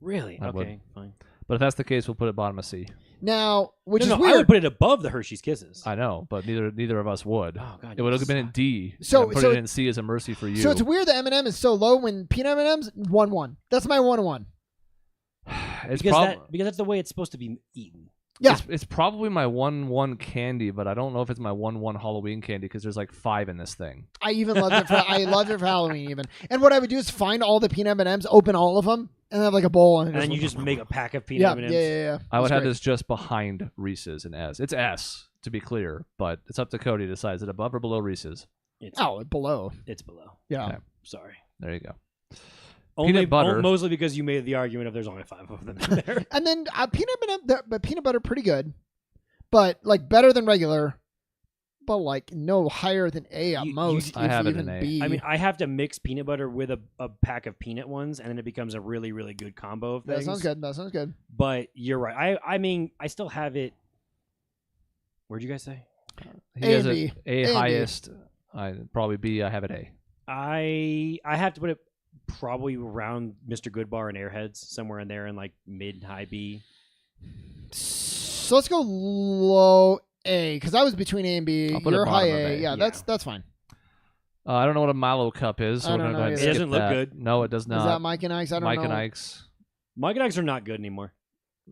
Really? I would. Okay, fine. But if that's the case, we'll put it bottom of C. Now, which No, is I would weird. put it above the Hershey's Kisses. I know, but neither of us would. Oh god. It would have been in D. So- and I'm so- putting it in C as a mercy for you. So it's weird that M&M is so low when peanut M&Ms 1-1. That's my 1-1. It's because prob- that's the way it's supposed to be eaten. Yeah. It's probably my 1/1 candy, but I don't know if it's my 1/1 Halloween candy because there's like 5 in this thing. I even loved it. I loved it for Halloween even. And what I would do is find all the peanut M&Ms, open all of them, and have like a bowl. And then you just make a pack of peanut yeah, M&Ms. yeah. I would have this just behind Reese's and S. It's S to be clear, but it's up to Cody to decide is it above or below Reese's. Below. It's below. Yeah. Okay. Sorry. There you go. Only butter. Mostly because you made the argument of there's only 5 of them in there. And then peanut butter pretty good, but like better than regular, but like no higher than A at most. I have it even in A. B. I mean, I have to mix peanut butter with a pack of peanut ones, and then it becomes a really, really good combo of things. That sounds good. But you're right. I mean, I still have it. Where'd you guys say? He has B. A A highest. Probably B. I have it A. I have to put it probably around Mr. Goodbar and Airheads, somewhere in there in like mid high B. So let's go low A because I was between A and B. I'll put it You're high bottom of A. A. Yeah, that's fine. I don't know what a Milo cup is, so I we're don't going to go know ahead and either. It skip doesn't look that. good. No, it does not. Is that Mike and Ike's? I don't Mike know. and Ike's. Mike and Ike's are not good anymore.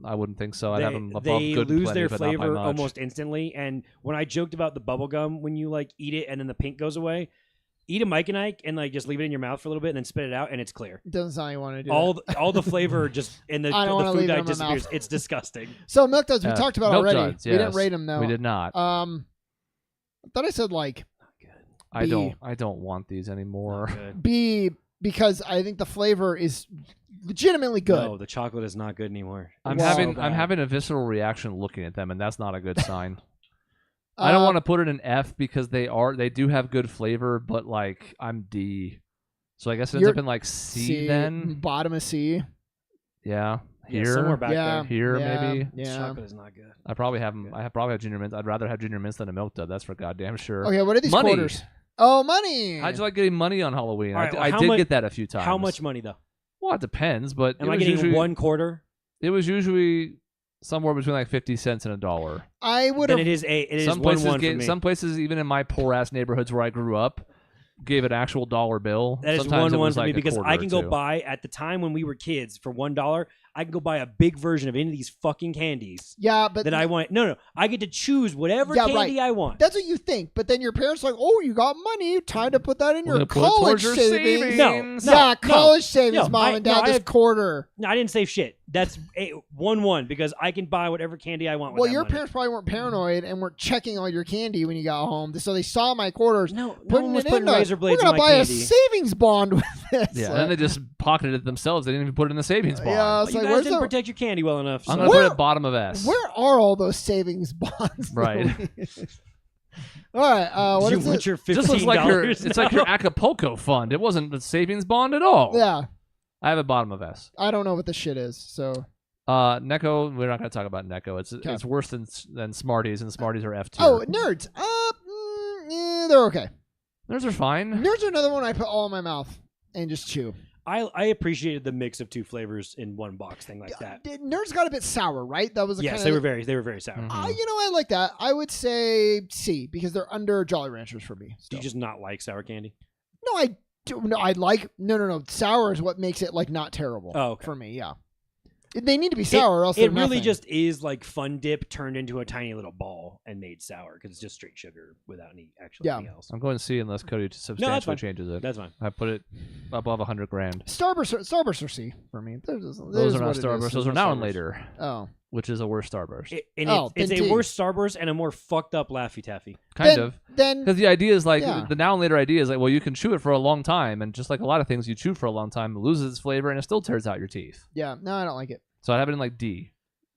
I wouldn't think so. I'd have them above they good lose plenty, their but not by flavor much. almost instantly. And when I joked about the bubble gum, when you like eat it and then the pink goes away, eat a Mike and Ike and like just leave it in your mouth for a little bit and then spit it out and it's clear. It doesn't sound like you want to do All the flavor just in the I don't wanna food leave it dye in my disappears. mouth. It's disgusting. So Milk Duds, we talked about Milk already. Duds, We didn't yes. rate them though. We did not. I thought I said like I B. don't want these anymore. Good. B because I think the flavor is legitimately good. No, the chocolate is not good anymore. I'm Wow. having a visceral reaction looking at them, and that's not a good sign. I don't want to put it in F because they do have good flavor, but like I'm D, so I guess it ends You're up in like C then. Bottom of C. Yeah, Yeah, here, somewhere back Yeah. there. here Yeah. maybe. This Yeah. chocolate is not good. I probably have them. Probably have Junior Mints. I'd rather have Junior Mints than a Milk Dud. That's for goddamn sure. Okay, what are these Money. quarters? Oh, money. How'd you like getting money on Halloween? All right, well, I how did mu- get that a few times. How much money though? Well, it depends, but Am it I was getting usually, 1/4? It was usually somewhere between like 50 cents and $1. I would Then have. it is Some 1/1 places for me. some places even in my poor ass neighborhoods where I grew up gave an actual dollar bill. That is Sometimes it 1/1 was for like me a because quarter I or can go two. buy at the time when we were kids for $1. I can go buy a big version of any of these fucking candies Yeah, but that I want. No, I get to choose whatever Yeah, candy right. I want. that's what you think. But then your parents are like, oh, you got money. Time to put that in We're your gonna put it towards college your savings. savings. Yeah, college savings, No, mom and dad. I This have- quarter. No, I didn't save shit. That's 1/1 because I can buy whatever candy I want. With Well, that your money. parents probably weren't paranoid and weren't checking all your candy when you got home, so they saw my quarters. No Putting one was it putting in razor blades We're in gonna my buy candy. a savings bond with this. Yeah, Like, and then they just pocketed it themselves. They didn't even put it in the savings bond. Yeah, Well, it's you like, guys where's didn't the- protect your candy well enough. I'm so- gonna put it bottom of S. Where are all those savings bonds? Right. All right. What you is want it? your $15 Just looks like it's now? like your Acapulco fund. It wasn't a savings bond at all. Yeah, I have a bottom of S. I don't know what this shit is. So Necco, we're not going to talk about Necco. It's Okay. it's worse than Smarties, and Smarties are F tier. oh, nerds. They're okay. Those are fine. Nerds are another one I put all in my mouth and just chew. I appreciated the mix of 2 flavors in one box thing like that. Nerds got a bit sour, right? That was Yes, kind they of. were very sour. Mhm. I like that. I would say C because they're under Jolly Ranchers for me. Do still. you just not like sour candy? No, I do. No, I like. No. Sour is what makes it like not terrible. Oh, okay. For me, yeah. They need to be sour, or else It they're really nothing. just is like Fun Dip turned into a tiny little ball and made sour because it's just straight sugar without any actually anything else. I'm going C unless Cody substantially changes it. That's fine. I put it above $100,000. Starburst are C for me. Those are not Starburst. Those are now and later, Oh, which is a worse Starburst. It's then a D. worse Starburst and a more fucked up Laffy Taffy. Kind of. Then Because the idea is like, Yeah. the now and later idea is like, well, you can chew it for a long time, and just like a lot of things, you chew for a long time, it loses its flavor, and it still tears out your teeth. yeah, no, I don't like it. So I'd have it in like D.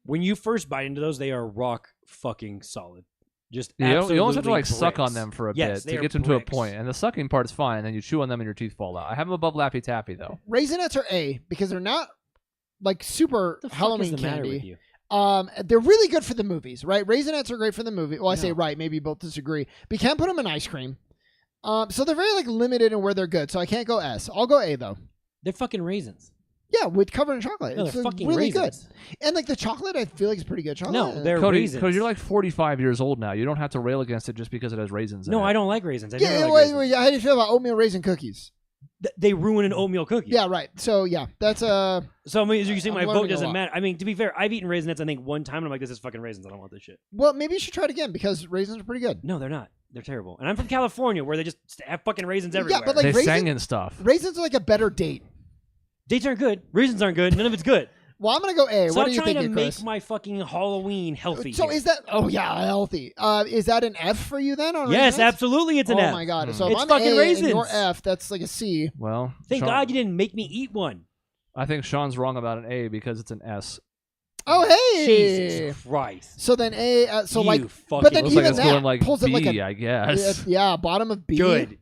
When you first bite into those, they are rock fucking solid. Just You almost have to like absolutely suck on bricks. them for a Yes, bit they to are get them to a bricks. point, and the sucking part's fine, and then you chew on them and your teeth fall out. I have them above Laffy Taffy though. Raisinets are A because they're not like super What the fuck Halloween is the matter candy. with you? They're really good for the movies, right? Raisinets are great for the movie. Well, I say No. right, maybe you both disagree. But you can't put them in ice cream. So they're very like limited in where they're good. So I can't go S. I'll go A though. They're fucking raisins. Yeah, with covered in chocolate. No, it's they're fucking really raisins. good. And like the chocolate, I feel like it's pretty good chocolate. No, they're Cody, raisins. because you're like 45 years old now. You don't have to rail against it just because it has raisins in No, it. I don't like raisins. I Yeah, never like wait, raisins. how do you feel about oatmeal raisin cookies? They ruin an oatmeal cookie. Yeah, right. So yeah, that's So I mean, you saying I'm my learning vote a doesn't lot. matter. I mean, to be fair, I've eaten Raisinets I think one time, and I'm like, this is fucking raisins. I don't want this shit. well. Maybe you should try it again because raisins are pretty good. No, they're not. They're terrible. And I'm from California, where they just have fucking raisins everywhere. but, like, they raisin- sang in stuff. Raisins are like a better date. Dates aren't good. Raisins aren't good. None of it's good. Well, I'm gonna go A. Stop What do you trying think, to Chris? make my fucking Halloween healthy. So here. is that? Oh yeah, healthy. Is that an F for you then? On Yes, Raisins? absolutely, it's an Oh F. my god. Mm. So if It's I'm fucking A raisins. and you're F, that's like a C. Well, Thank Sean- God you didn't make me eat one. I think Sean's wrong about an A because it's an S. Oh hey. Jesus Christ. So then A. So You like, fucking but then Looks like even it's that going like pulls it B, like a I guess. yeah, bottom of B. good.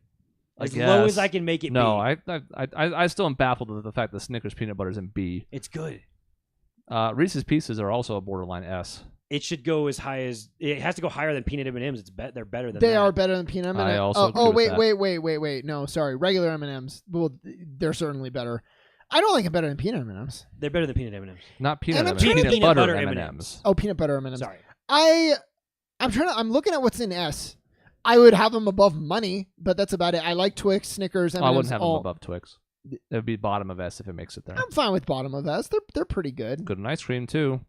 I As low guess. as I can make it No, be. I still am baffled with the fact that Snickers peanut butter is in B. It's good. Reese's Pieces are also a borderline S. It should go as high as it has to go higher than peanut M&Ms. They're better than They that. are better than peanut M&Ms. I also agree with wait. No, sorry. Regular M&Ms. Well, they're certainly better. I don't like it better than peanut M&Ms. They're better than peanut M&Ms. Not peanut And I'm M&Ms, trying to peanut think- butter Peanut butter M&Ms. Oh, peanut butter M&Ms. Sorry. I'm looking at what's in S. I would have them above money, but that's about it. I like Twix, Snickers, M&Ms. I wouldn't have them all- above Twix. It would be bottom of S if it makes it there. I'm fine with bottom of S. They're pretty good. Good in ice cream too.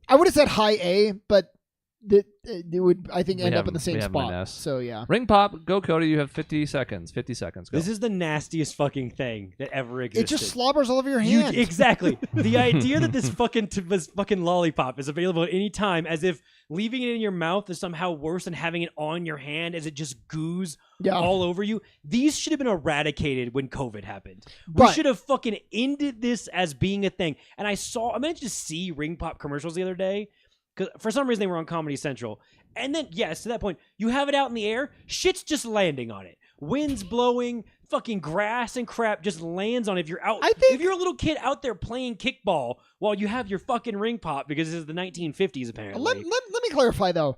I would have said high A, but it would I think We end have up in the them- same we have them in spot. S. So yeah. Ring pop, go Cody. You have 50 seconds. 50 seconds. Go. This is the nastiest fucking thing that ever existed. It just slobbers all over your You- hand. exactly. The idea that this fucking lollipop is available at any time, as if leaving it in your mouth is somehow worse than having it on your hand, as it just goos Yeah. all over you. These should have been eradicated when COVID happened. We But- should have fucking ended this as being a thing. And I managed to see ring pop commercials the other day because for some reason they were on Comedy Central. And then, yes, to that point, you have it out in the air, shit's just landing on it. Wind's blowing, fucking grass and crap just lands on it. If you're out, I think- if you're a little kid out there playing kickball while you have your fucking ring pop, because this is the 1950s apparently. Let me clarify though.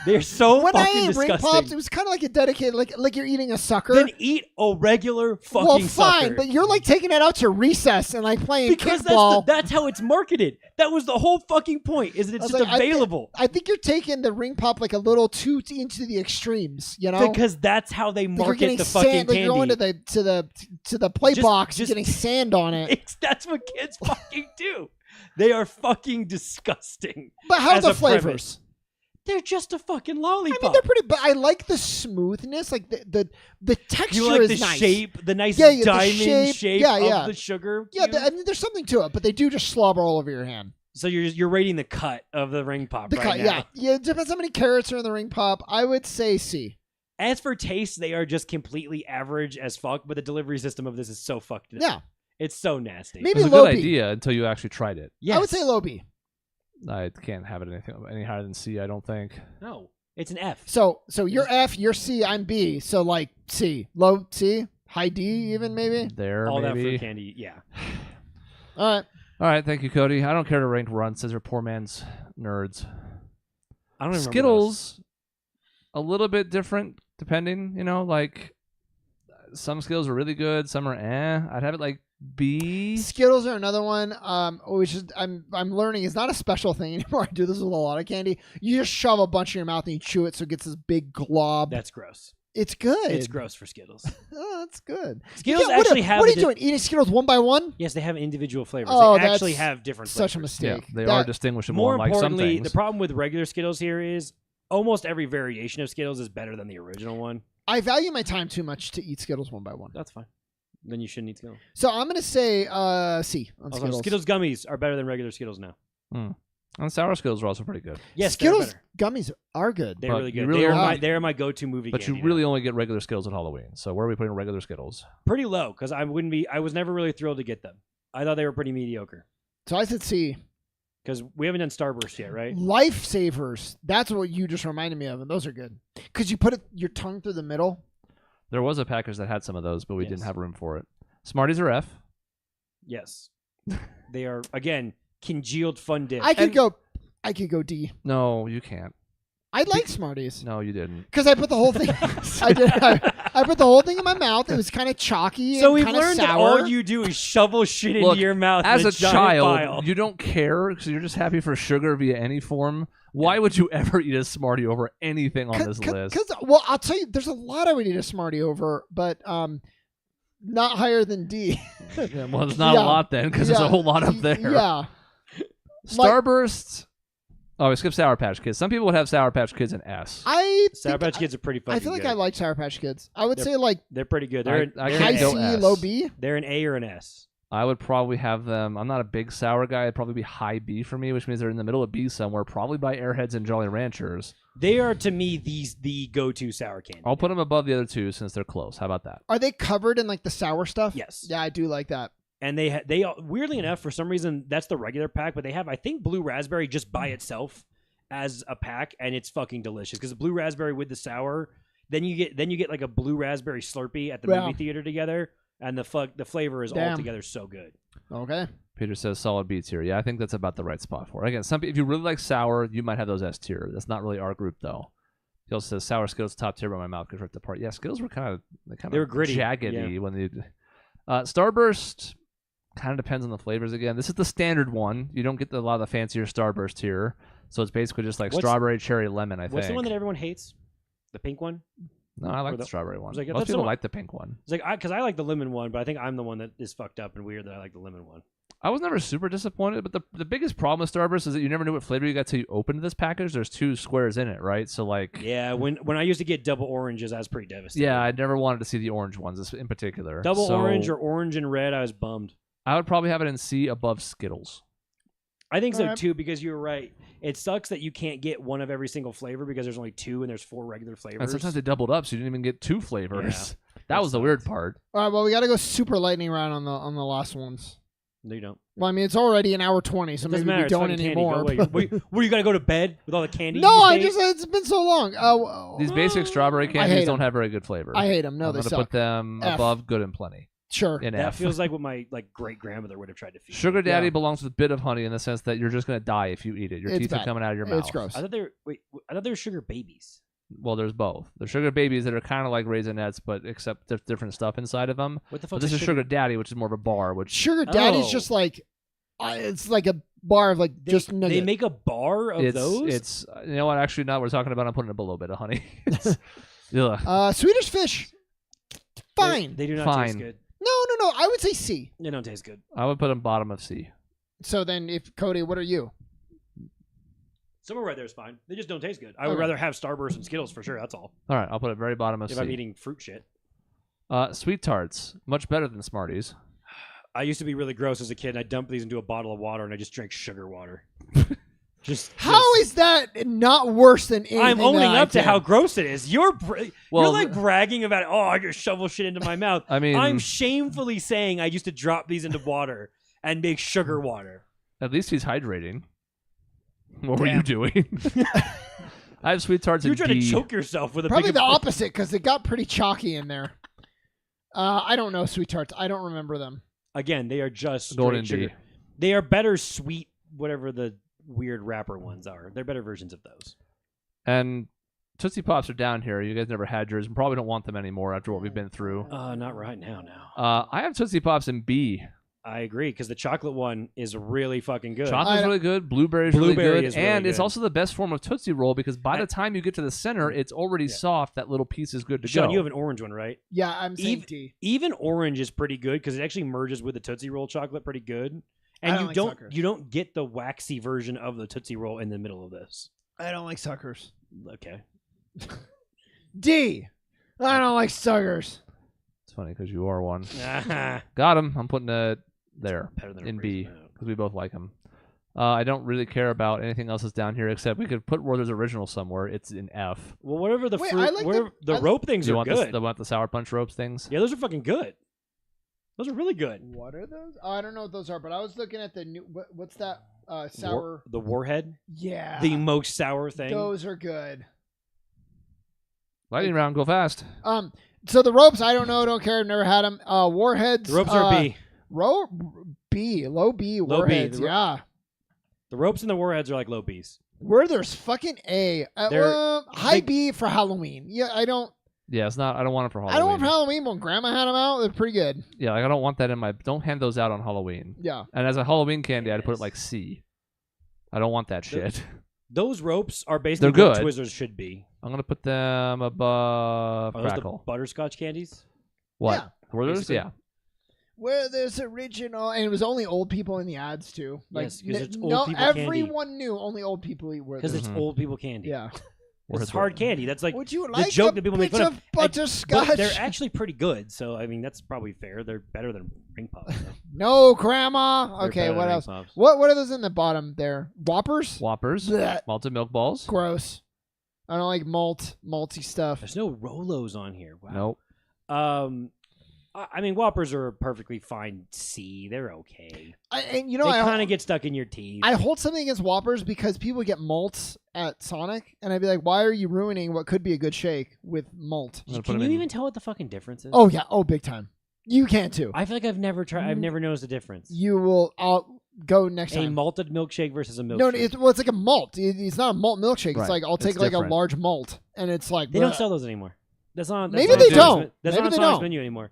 They're so When I fucking ate ring disgusting. pops, it was kind of like a dedicated, like you're eating a sucker. Then eat a regular fucking well, fine, sucker. but you're like taking it out to recess and like playing Because kickball. that's how it's marketed. That was the whole fucking point. Is that it's I was just like, available? I think you're taking the ring pop like a little too into the extremes, you know? Because that's how they Like you're market getting the fucking sand, like candy. you're going to the play Just- box, just- getting sand on it. That's what kids fucking do. They are fucking disgusting. But how are as the a flavors? premise. They're just a fucking I lollipop. mean, they're pretty. But I like the smoothness, like the texture you like is the nice. shape, the nice Yeah, yeah, the diamond shape. Yeah, yeah. of the sugar. Yeah, cube? I mean, there's something to it, but they do just slobber all over your hand. So you're rating the cut of the ring pop The right cut, now. yeah. It depends how many carrots are in the ring pop. I would say C. As for taste, they are just completely average as fuck. But the delivery system of this is so fucked up. Yeah, It's so nasty. maybe It was a low good B. idea until you actually tried it. Yes. I would say low B. I can't have it any higher than C, I don't think. No, it's an F. So you're F, you're C, I'm B. So like C, low C, high D, even maybe. There, All that maybe. fruit candy. Yeah. All right. All right, thank you, Cody. I don't care to rank runs. These are poor man's nerds. I don't even remember those. Skittles, a little bit different, depending. Like some Skittles are really good, some are eh. I'd have it like B. Skittles are another one, which is I'm learning is not a special thing anymore. I do this with a lot of candy. You just shove a bunch in your mouth and you chew it, so it gets this big glob. That's gross. It's good. It's gross for Skittles. Oh, that's good. Skittles Yeah, actually have. What are a you doing? Eating Skittles one by one? Yes, they have individual flavors. Oh, they actually that's have different Such a flavors. Yeah, mistake. they That- are distinguishable. More Unlike some importantly, things. the problem with regular Skittles here is almost every variation of Skittles is better than the original one. I value my time too much to eat Skittles one by one. That's fine. Then you shouldn't eat Skittles. So I'm gonna say C on Also, Skittles. Skittles gummies are better than regular Skittles now. And sour Skittles are also pretty good. Yes, Skittles they're better. gummies are good. They're But really you good. really they, are only- my, they are my go-to movie But candy you now. really only get regular Skittles at Halloween. So where are we putting regular Skittles? Pretty low because I was never really thrilled to get them. I thought they were pretty mediocre So I said C. because we haven't done Starburst yet, right? Lifesavers. That's what you just reminded me of, and those are good. Because you put your tongue through the middle. There was a package that had some of those, but we Yes. didn't have room for it. Smarties are F. Yes. They are, again, congealed fun dip. I could go D. No, you can't. I like Smarties. No, you didn't. Because I put the whole thing. I did. I put the whole thing in my mouth. It was kind of chalky So and we've kind of learned that sour. all you do is shovel shit Look, into your mouth As in a giant child, pile. you don't care because you're just happy for sugar via any form. Why would you ever eat a Smartie over anything on this list? Well, I'll tell you, there's a lot I would eat a Smartie over, but not higher than D. Yeah, well, there's not a lot then, because there's a whole lot up there. Yeah. Starburst. Oh, we skipped Sour Patch Kids. Some people would have Sour Patch Kids in S. Sour Patch Kids are pretty fucking I feel like good. I like Sour Patch Kids. I would say like they're pretty good. I They're can't high go C, S. low B. They're an A or an S. I would probably have them. I'm not a big sour guy. It'd probably be high B for me, which means they're in the middle of B somewhere, probably by Airheads and Jolly Ranchers. They are, to me, the go-to sour candy. I'll put them above the other two since they're close. How about that? Are they covered in like the sour stuff? Yes. Yeah, I do like that. And they weirdly enough, for some reason, that's the regular pack, but they have, I think, blue raspberry just by itself as a pack, and it's fucking delicious because the blue raspberry with the sour, then you get like a blue raspberry Slurpee at the movie theater together, and the flavor is all together so good. Okay. Peter says solid beats here. Yeah, I think that's about the right spot for it. Again, if you really like sour, you might have those S tier. That's not really our group though. He also says sour Skittles top tier, but my mouth gets ripped apart. Yeah, Skittles were they were gritty, jaggedy when they. Starburst kind of depends on the flavors. Again, this is the standard one. You don't get a lot of the fancier Starburst here, so it's basically just like strawberry, cherry, lemon. I think. What's the one that everyone hates? The pink one? No, I like the strawberry one. Like, most people like the pink one. It's like because I like the lemon one, but I think I'm the one that is fucked up and weird that I like the lemon one. I was never super disappointed, but the biggest problem with Starburst is that you never knew what flavor you got till you opened this package. There's 2 squares in it, right? So like, yeah, when I used to get double oranges, I was pretty devastated. Yeah, I never wanted to see the orange ones in particular. Double orange or orange and red, I was bummed. I would probably have it in C above Skittles. I think so too, because you're right. It sucks that you can't get one of every single flavor because there's only 2 and there's 4 regular flavors. And sometimes they doubled up, so you didn't even get 2 flavors. Yeah, that was the weird part. All right, well, we got to go super lightning round on the last ones. No, you don't. Well, I mean, it's already an hour 20, so maybe we don't anymore. Where you got to go to bed with all the candy? No, it's been so long. These basic strawberry candies don't have very good flavor. I hate them. No, I'm they suck. I'm going to put them above good and plenty. Sure. In that F. feels like what my great grandmother would have tried to feed. Sugar Daddy belongs with a bit of honey in the sense that you're just going to die if you eat it. Your teeth are coming out of your mouth. It's gross. I thought they were sugar babies. Well, there's both. They're sugar babies that are kind of like Raisinets, but except there's different stuff inside of them. What the fuck? But this is Sugar Daddy, which is more of a bar. Which Sugar Daddy's just like it's like a bar of like just nugget. They make a bar of those. It's you know what? Actually, not what we're talking about. I'm putting a little bit of honey. Swedish Fish. Fine. They do not taste good. No. I would say C. They don't taste good. I would put them bottom of C. So then, if Cody, what are you? Somewhere right there is fine. They just don't taste good. I would rather have Starburst and Skittles for sure. That's all. All right, I'll put it very bottom of C. If I'm eating fruit shit. Sweet Tarts, much better than Smarties. I used to be really gross as a kid, and I dumped these into a bottle of water, and I just drank sugar water. How is that not worse than anything? I'm owning up to how gross it is. You're like bragging about, I just shovel shit into my mouth. I mean, I'm shamefully saying I used to drop these into water and make sugar water. At least he's hydrating. What were you doing? I have Sweet Tarts. You're trying to choke yourself with a probably the opposite because it got pretty chalky in there. I don't know Sweet Tarts. I don't remember them. Again, they are just golden sugar. D. They are better sweet, whatever the weird wrapper ones are. They're better versions of those. And Tootsie Pops are down here. You guys never had yours and probably don't want them anymore after what we've been through. Not right now. I have Tootsie Pops in B. I agree, because the chocolate one is really fucking good. Chocolate's really good. Blueberry's really good. Is really and good. It's also the best form of Tootsie Roll because by the time you get to the center, it's already soft. That little piece is good to Sean, go. you have an orange one, right? Yeah, I'm saying D. Even orange is pretty good because it actually merges with the Tootsie Roll chocolate pretty good. And you don't get the waxy version of the Tootsie Roll in the middle of this. I don't like suckers. Okay. D. I don't like suckers. It's funny because you are one. Got him. I'm putting it there in B because we both like them. I don't really care about anything else that's down here except we could put Werther's Original somewhere. It's in F. Well, whatever the fruit, the rope things are good. You want the Sour Punch ropes things? Yeah, those are fucking good. Those are really good. What are those? Oh, I don't know what those are, but I was looking at the new. What's that? Sour. The Warhead. Yeah. The most sour thing. Those are good. Lightning round, go fast. So the ropes, I don't know, don't care, I've never had them. Warheads. The ropes are B. Low B. Warheads. Yeah. The ropes and the warheads are like low B's. Werther's fucking A. High B for Halloween. Yeah, I don't. Yeah, it's not. I don't want it for Halloween. I don't want it for Halloween. When Grandma had them out, they're pretty good. Yeah, like I don't want that in my. Don't hand those out on Halloween. Yeah. And as a Halloween candy, I'd put it like C. I don't want that shit. Those ropes are basically They're what good. Twizzlers should be. I'm gonna put them above Are those Crackle. the butterscotch candies? What? Yeah. Werther's? Basically. Yeah. Where there's original, and it was only old people in the ads too. Like, Yes, 'cause it's old no, people candy. everyone knew only old people eat Because Werther's. it's old people candy. Yeah. It's hard candy. That's like Would you the like joke a that people make bit fun of of. butterscotch? But they're actually pretty good. So I mean, that's probably fair. They're better than ring pops. So. No, Grandma. They're Okay, better what than else? Ring Pops. What are those in the bottom there? Whoppers? Whoppers. Blech. Malted milk balls. Gross. I don't like malty stuff. There's no Rolos on here. Wow. Nope. I mean, Whoppers are a perfectly fine C. They're okay. And They kind of get stuck in your teeth. I hold something against Whoppers because people get malts at Sonic, and I'd be like, why are you ruining what could be a good shake with malt? I'm gonna put Can them you in- even tell what the fucking difference is? Oh, yeah. Oh, big time. You can too. I feel like I've never tried. I've never noticed a difference. You will. I'll go next A time. malted milkshake versus a milkshake. No, it's like a malt. It's not a malt milkshake. It's Right. like I'll It's take like different. a large malt, and it's like They don't bleh. sell those anymore. That's not. That's Maybe not they on Sonic's don't. men- That's Maybe not on they Sonic's don't. menu anymore.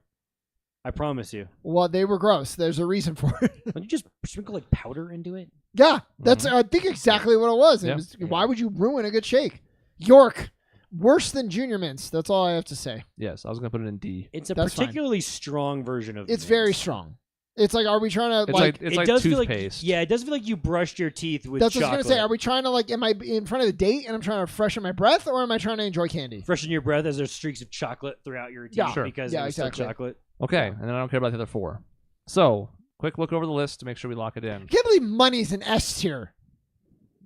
I promise you. Well, they were gross. There's a reason for it. Don't you just sprinkle like powder into it? Yeah, that's I think exactly what it was. It Yeah. was why would you ruin a good shake? York, worse than Junior Mints. That's all I have to say. Yes, I was gonna put it in D. It's a That's fine. particularly strong version of. It's mints. very strong. It's like, are we trying to It's like like? it's it like does toothpaste. feel like, yeah, it does feel like you brushed your teeth with That's what I chocolate. was gonna say. Are we trying to like? Am I in front of the date and I'm trying to freshen my breath, or am I trying to enjoy candy? Freshen your breath as there's streaks of chocolate throughout your teeth Yeah. Sure. because Yeah, it was still exactly. chocolate. Okay, and then I don't care about the other four. So, quick look over the list to make sure we lock it in. I can't believe money's an S tier.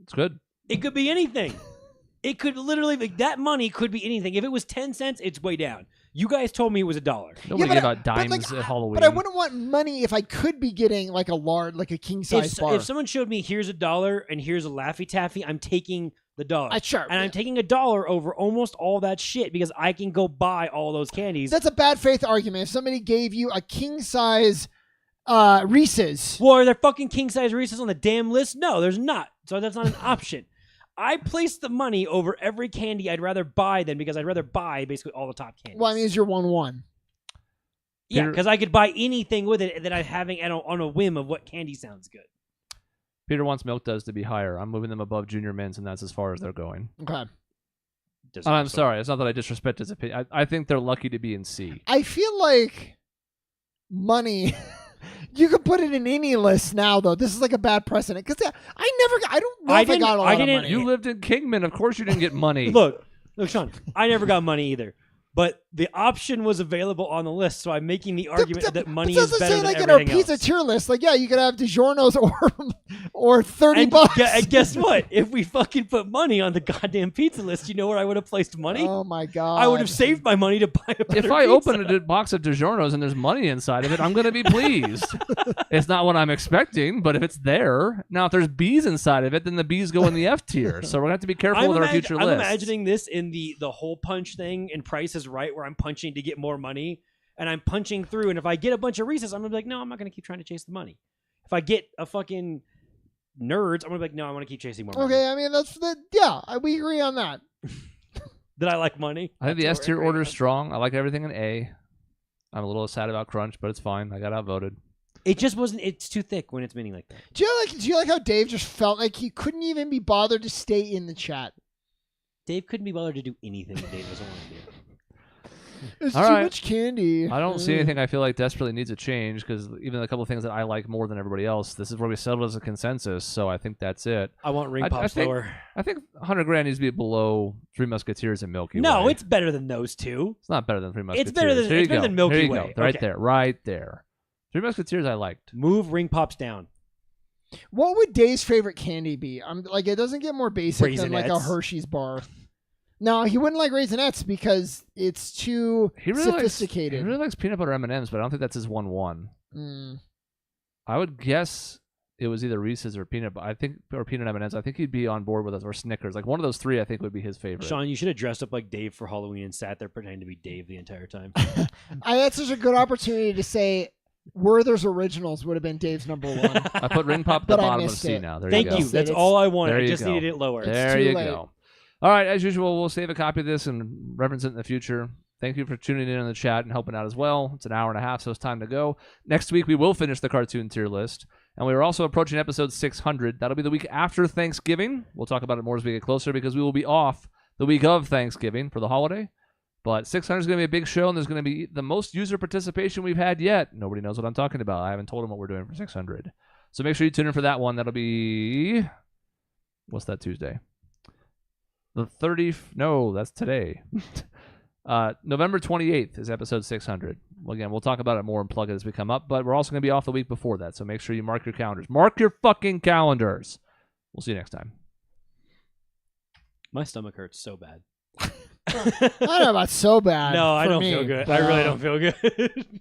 It's good. It could be anything. It could literally like that money could be anything. If it was 10 cents, it's way down. You guys told me it was $1. Nobody but gave I- out but, dimes like, at Halloween. But I wouldn't want money if I could be getting like a large, like a king size bar. If someone showed me here's $1 and here's a Laffy Taffy, I'm taking the dollar. Sure. And I'm taking $1 over almost all that shit because I can go buy all those candies. That's a bad faith argument. If somebody gave you a king size Reese's, Well, are there fucking king size Reese's on the damn list? No, there's not. So that's not an option. I place the money over every candy I'd rather buy than because I'd rather buy basically all the top candies. well, I mean, is your 1-1? Yeah, Peter- because I could buy anything with it that I'm having on a whim of what candy sounds good. Peter wants Milk Duds to be higher. I'm moving them above Junior Mints, and that's as far as they're going. Okay. Does I'm also- sorry. It's not that I disrespect his opinion. I think they're lucky to be in C. I feel like money. You could put it in any list now, though. This is like a bad precedent because I don't know if I got a lot of money. You lived in Kingman. Of course you didn't get money. Look, Sean, I never got money either. But the option was available on the list, so I'm making the argument that money is better than like in everything our pizza else. tier list. Like, yeah, you could have DiGiorno's or $30. And guess what? If we fucking put money on the goddamn pizza list, you know where I would have placed money? Oh my god! I would have saved my money to buy a better if I pizza. open a box of DiGiorno's and there's money inside of it, I'm going to be pleased. It's not what I'm expecting, but if it's there. Now, if there's B's inside of it, then the B's go in the F tier. So we're going to have to be careful with our future I'm lists. imagining this in the hole punch thing in Price is Right, where I'm punching to get more money, and I'm punching through, and if I get a bunch of Reese's, I'm going to be like, no, I'm not going to keep trying to chase the money. If I get a fucking Nerds, I'm going to be like, no, I want to keep chasing more money. Okay, I mean we agree on that. Did I like money? I think the That's S what tier we're order is agreeing strong. I like everything in A. I'm a little sad about Crunch, but it's fine. I got outvoted. on. It just wasn't, it's too thick when it's mini like that. Do you like how Dave just felt like he couldn't even be bothered to stay in the chat? Dave couldn't be bothered to do anything that Dave doesn't want to do. It's All too right. much candy. I don't see anything I feel like desperately needs a change because even a couple of things that I like more than everybody else, this is where we settled as a consensus. So I think that's it. I want ring I pops think- lower. I think 100 grand needs to be below Three Musketeers and Milky Way. No, it's better than those two. It's not better than Three Musketeers. It's better than- Here it's you better go. than Milky Here you Way. go. Right Okay. there. Right there. Three Musketeers I liked. Move ring pops down. What would Dave's favorite candy be? I'm like, it doesn't get more basic than like a Raisinets. Hershey's bar. No, he wouldn't like Raisinets because it's too He really sophisticated. Likes, he really likes peanut butter M&Ms, but I don't think that's his 1-1. Mm. I would guess it was either Reese's or peanut. Or peanut M&Ms. I think he'd be on board with us, or Snickers. Like one of those three, I think would be his favorite. Sean, you should have dressed up like Dave for Halloween and sat there pretending to be Dave the entire time. I had such a good opportunity to say Werther's Originals would have been Dave's number one. I put Ring Pop at But the I bottom of missed C it. now. There Thank you go. you. That's all I wanted. There I you just go. needed it lower. There too you late. go. All right, as usual, we'll save a copy of this and reference it in the future. Thank you for tuning in the chat and helping out as well. It's an hour and a half, so it's time to go. Next week, we will finish the cartoon tier list. And we are also approaching episode 600. That'll be the week after Thanksgiving. We'll talk about it more as we get closer because we will be off the week of Thanksgiving for the holiday. But 600 is going to be a big show, and there's going to be the most user participation we've had yet. Nobody knows what I'm talking about. I haven't told them what we're doing for 600. So make sure you tune in for that one. That'll be... What's that Tuesday? The 30th... No, that's today. November 28th is episode 600. Well, again, we'll talk about it more and plug it as we come up, but we're also going to be off the week before that, so make sure you mark your calendars. Mark your fucking calendars. We'll see you next time. My stomach hurts so bad. I don't know about so bad. No, I for don't me, feel good. but, I really don't feel good.